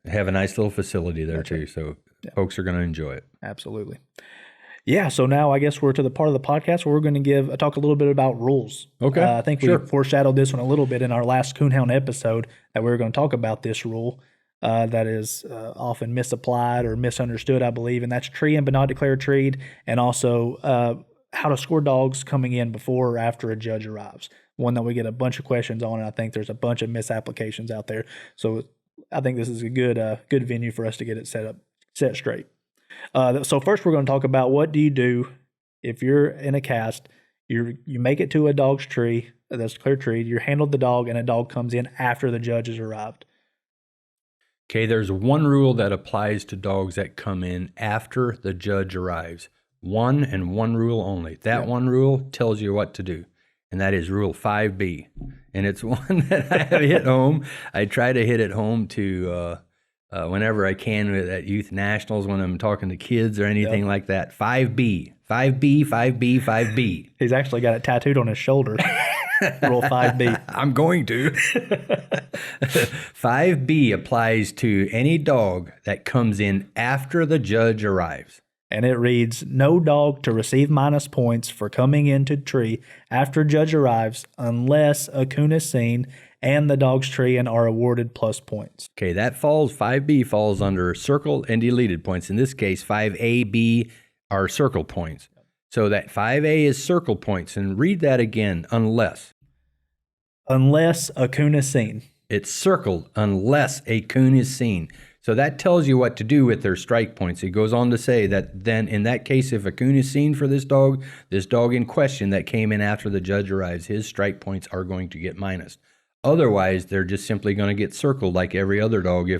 Have a nice little facility there too, so folks are going to enjoy it. Absolutely. Yeah, so now I guess we're to the part of the podcast where we're going to talk a little bit about rules. Okay. I think we foreshadowed this one a little bit in our last Coonhound episode, that we were going to talk about this rule that is often misapplied or misunderstood, I believe, and that's tree in but not declared treed, and also how to score dogs coming in before or after a judge arrives. One that we get a bunch of questions on, and I think there's a bunch of misapplications out there. So I think this is a good venue for us to get it set straight. So first we're going to talk about, what do you do if you're in a cast, you make it to a dog's tree that's declared treed, you handled the dog, and a dog comes in after the judge has arrived. Okay, there's one rule that applies to dogs that come in after the judge arrives. One and one rule only. That one rule tells you what to do, and that is Rule 5B. And it's one that I have hit home. I try to hit it home to whenever I can at youth nationals when I'm talking to kids or anything like that. 5B. 5B, 5B, 5B. He's actually got it tattooed on his shoulder. Rule 5B. I'm going to. 5B applies to any dog that comes in after the judge arrives. And it reads, no dog to receive minus points for coming into tree after judge arrives unless a coon is seen and the dog's tree and are awarded plus points. Okay, 5B falls under circle and deleted points. In this case, 5A, B are circle points. So that 5A is circle points. And read that again, unless. Unless a coon is seen. It's circled, unless a coon is seen. So that tells you what to do with their strike points. It goes on to say that then in that case, if a coon is seen for this dog in question that came in after the judge arrives, his strike points are going to get minus. Otherwise, they're just simply going to get circled like every other dog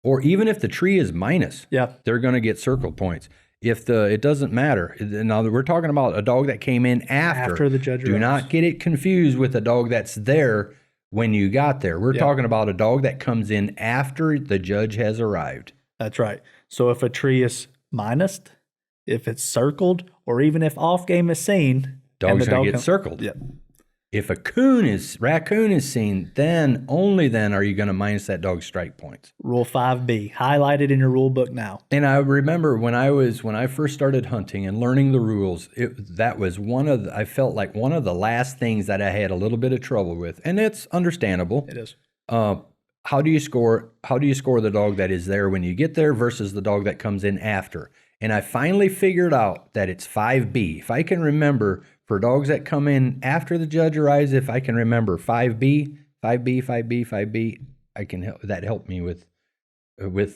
or even if the tree is minus, they're going to get circle points. it doesn't matter. Now we're talking about a dog that came in after the judge Do arrives. not get it confused with a dog that's there when you got there. We're talking about a dog that comes in after the judge has arrived. That's right. So if a tree is minused, if it's circled, or even if off game is seen, Dog's going to get circled. Yep. If a raccoon is seen, only then are you going to minus that dog's strike points. Rule 5B, highlighted in your rule book now. And I remember when I first started hunting and learning the rules, that was I felt like one of the last things that I had a little bit of trouble with, and it's understandable. It is. How do you score the dog that is there when you get there versus the dog that comes in after? And I finally figured out that it's 5B. If I can remember, for dogs that come in after the judge arrives, if I can remember 5B, that helped me with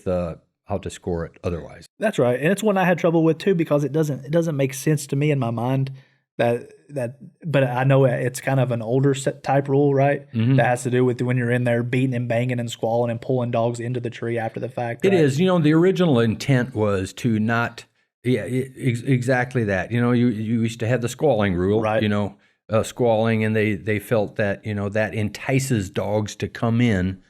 how to score it otherwise. That's right. And it's one I had trouble with too, because it doesn't make sense to me in my mind but I know it's kind of an older type rule, right? Mm-hmm. That has to do with when you're in there beating and banging and squalling and pulling dogs into the tree after the fact. It is. The original intent was to not, exactly that. You used to have the squalling rule, right? Squalling, and they felt that, that entices dogs to come in,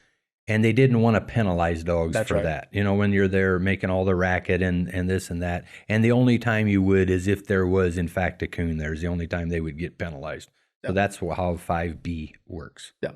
and they didn't want to penalize dogs for that. When you're there making all the racket and this and that. And the only time you would is if there was, in fact, a coon there. Is the only time they would get penalized. Yep. So that's how 5B works. Yeah.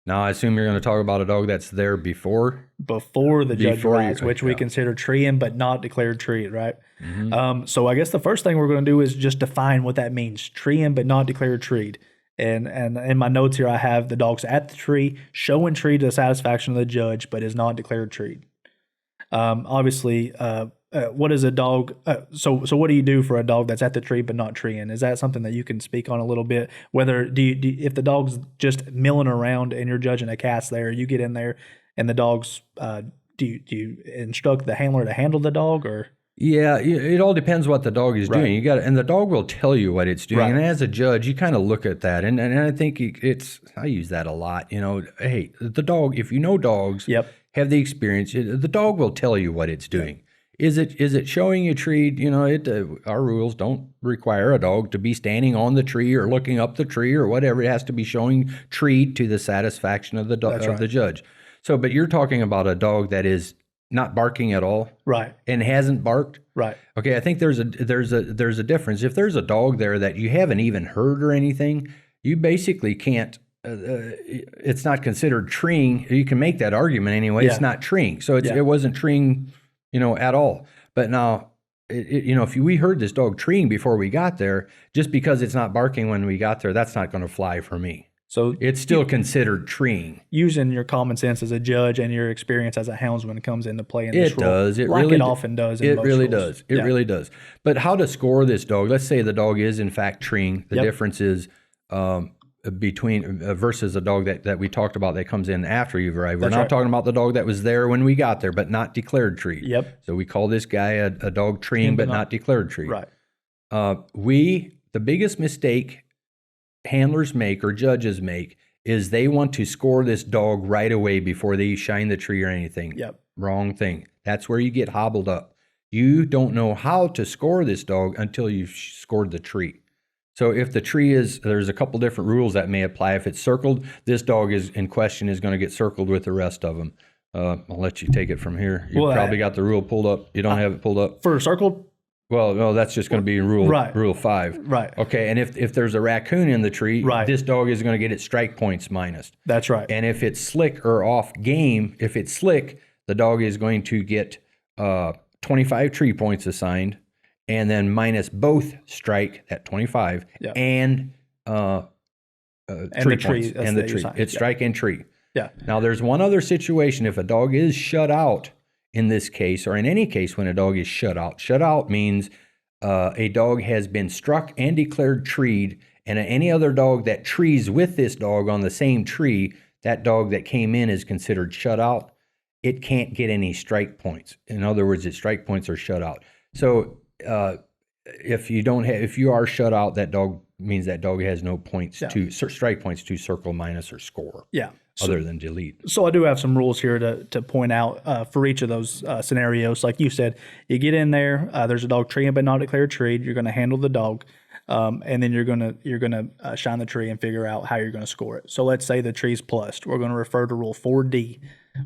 Now, I assume you're going to talk about a dog that's there before the judge arrives, which we consider treeing but not declared treed, right? Mm-hmm. So I guess the first thing we're going to do is just define what that means, treeing but not declared treed. And in my notes here, I have the dog's at the tree, showing tree to the satisfaction of the judge, but is not declared treed. Obviously, what is a dog? So what do you do for a dog that's at the tree but not treeing? Is that something that you can speak on a little bit? Whether if the dog's just milling around and you're judging a cast there, you get in there and the dog's, do you instruct the handler to handle the dog or? Yeah, it all depends what the dog is doing. And the dog will tell you what it's doing. Right. And as a judge, you kind of look at that, and I think I use that a lot. Hey, the dog. If you know dogs, have the experience. The dog will tell you what it's doing. Is it showing you treed? Our rules don't require a dog to be standing on the tree or looking up the tree or whatever. It has to be showing treed to the satisfaction of the judge. So, but you're talking about a dog that is not barking at all, right? And hasn't barked, right? Okay, I think there's a difference. If there's a dog there that you haven't even heard or anything, you basically can't. It's not considered treeing. You can make that argument anyway. Yeah. It's not treeing, so it wasn't treeing, at all. But now, if we heard this dog treeing before we got there, just because it's not barking when we got there, that's not going to fly for me. So it's still considered treeing. Using your common sense as a judge and your experience as a houndsman comes into play in this rule. It does. It often does. It really does. It really does. But how to score this dog? Let's say the dog is in fact treeing. The difference is between versus a dog that we talked about that comes in after you've arrived. We're not talking about the dog that was there when we got there, but not declared treed. Yep. So we call this guy a dog treeing, but not declared treed. Right. The biggest mistake handlers make or judges make is they want to score this dog right away before they shine the tree or anything. Yep. Wrong thing. That's where you get hobbled up. You don't know how to score this dog until you've scored the tree. So if the tree there's a couple different rules that may apply. If it's circled, this dog in question is going to get circled with the rest of them. I'll let you take it from here. You probably got the rule pulled up. You don't have it pulled up? For circled? Well, no, that's just going to be rule 5. Right. Okay, and if there's a raccoon in the tree, this dog is going to get its strike points minus. That's right. And if it's slick or off game, if it's slick, the dog is going to get 25 tree points assigned, and then minus both strike at 25 and tree points and the tree. It's strike and tree. Yeah. Now there's one other situation. If a dog is shut out, in this case, or in any case when a dog is shut out means a dog has been struck and declared treed, and any other dog that trees with this dog on the same tree, that dog that came in is considered shut out. It can't get any strike points. In other words, its strike points are shut out. So if you are shut out, that dog means that dog has no points to strike points to circle, minus, or score. Yeah. Other than delete. So I do have some rules here to point out for each of those scenarios. Like you said, you get in there, there's a dog treeing but not declared treed. You're going to handle the dog, and then you're gonna shine the tree and figure out how you're going to score it. So let's say the tree's plussed. We're going to refer to rule 4D,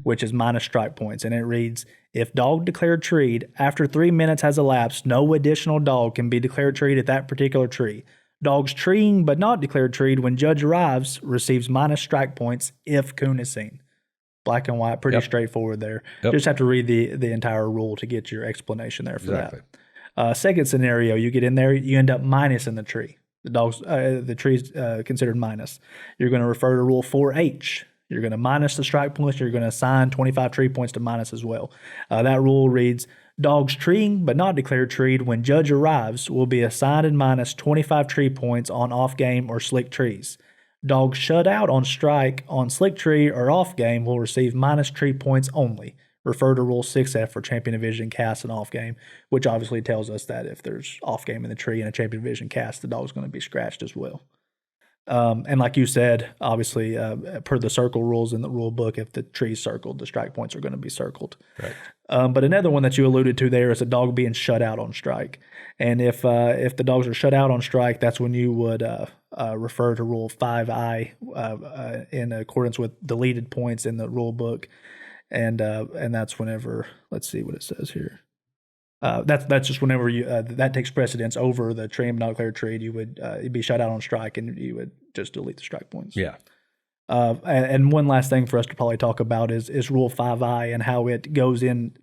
which is minus strike points, and it reads: if dog declared treed after 3 minutes has elapsed, no additional dog can be declared treed at that particular tree. Dogs treeing but not declared treed when judge arrives receives minus strike points if coon is seen. Black and white, pretty straightforward there. Just have to read the entire rule to get your explanation there for that. Second scenario, you get in there, you end up minus in the tree. The tree's considered minus. You're going to refer to rule 4H. You're going to minus the strike points. You're going to assign 25 tree points to minus as well. That rule reads: dogs treeing but not declared treed when judge arrives will be assigned and minus 25 tree points on off game or slick trees. Dogs shut out on strike on slick tree or off game will receive minus tree points only. Refer to rule 6F for champion division cast and off game, which obviously tells us that if there's off game in the tree and a champion division cast, the dog's going to be scratched as well. And like you said, obviously, per the circle rules in the rule book, if the tree's circled, the strike points are going to be circled. Right. But another one that you alluded to there is a dog being shut out on strike. And if the dogs are shut out on strike, that's when you would refer to rule 5I in accordance with deleted points in the rule book. And that's whenever, let's see what it says here. That's just whenever you that takes precedence over the tree and not declared treed. You would you'd be shut out on strike, and you would just delete the strike points. Yeah. And one last thing for us to probably talk about is Rule 5I and how it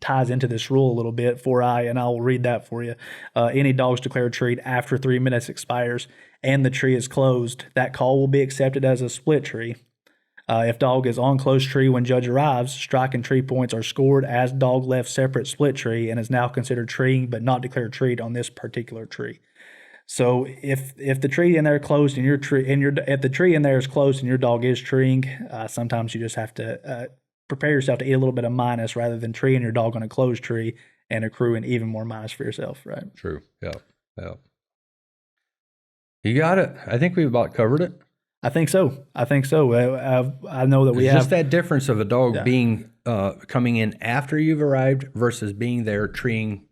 ties into this rule a little bit. 4I, and I'll read that for you. Any dogs declared treed after 3 minutes expires and the tree is closed, that call will be accepted as a split tree. If dog is on closed tree when judge arrives, strike and tree points are scored as dog left separate split tree and is now considered treeing but not declared treed on this particular tree. So if the tree in there closed and if the tree in there is closed and your dog is treeing, sometimes you just have to prepare yourself to eat a little bit of minus rather than treeing your dog on a closed tree and accruing even more minus for yourself, right? True. Yeah. You got it. I think we've about covered it. I think so. I know that we have just that difference of a dog being coming in after you've arrived versus being there treeing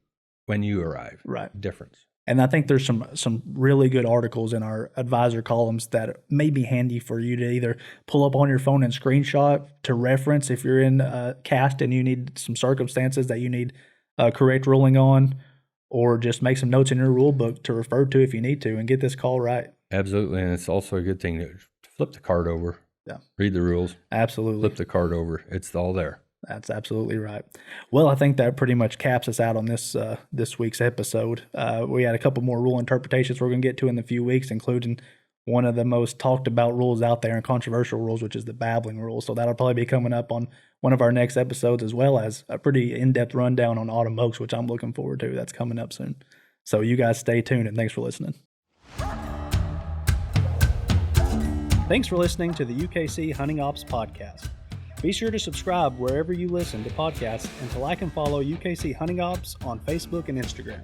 when you arrive. Right. Difference. And I think there's some really good articles in our advisor columns that may be handy for you to either pull up on your phone and screenshot to reference if you're in cast and you need some circumstances that you need correct ruling on, or just make some notes in your rule book to refer to if you need to and get this call right. Absolutely, and it's also a good thing to flip the card over. Yeah. Read the rules. Absolutely. Flip the card over. It's all there. That's absolutely right. Well, I think that pretty much caps us out on this week's episode. We had a couple more rule interpretations we're going to get to in a few weeks, including one of the most talked about rules out there and controversial rules, which is the babbling rule. So that'll probably be coming up on one of our next episodes, as well as a pretty in-depth rundown on autumn oaks, which I'm looking forward to. That's coming up soon. So you guys stay tuned, and thanks for listening. Thanks for listening to the UKC Hunting Ops Podcast. Be sure to subscribe wherever you listen to podcasts and to like and follow UKC Hunting Ops on Facebook and Instagram.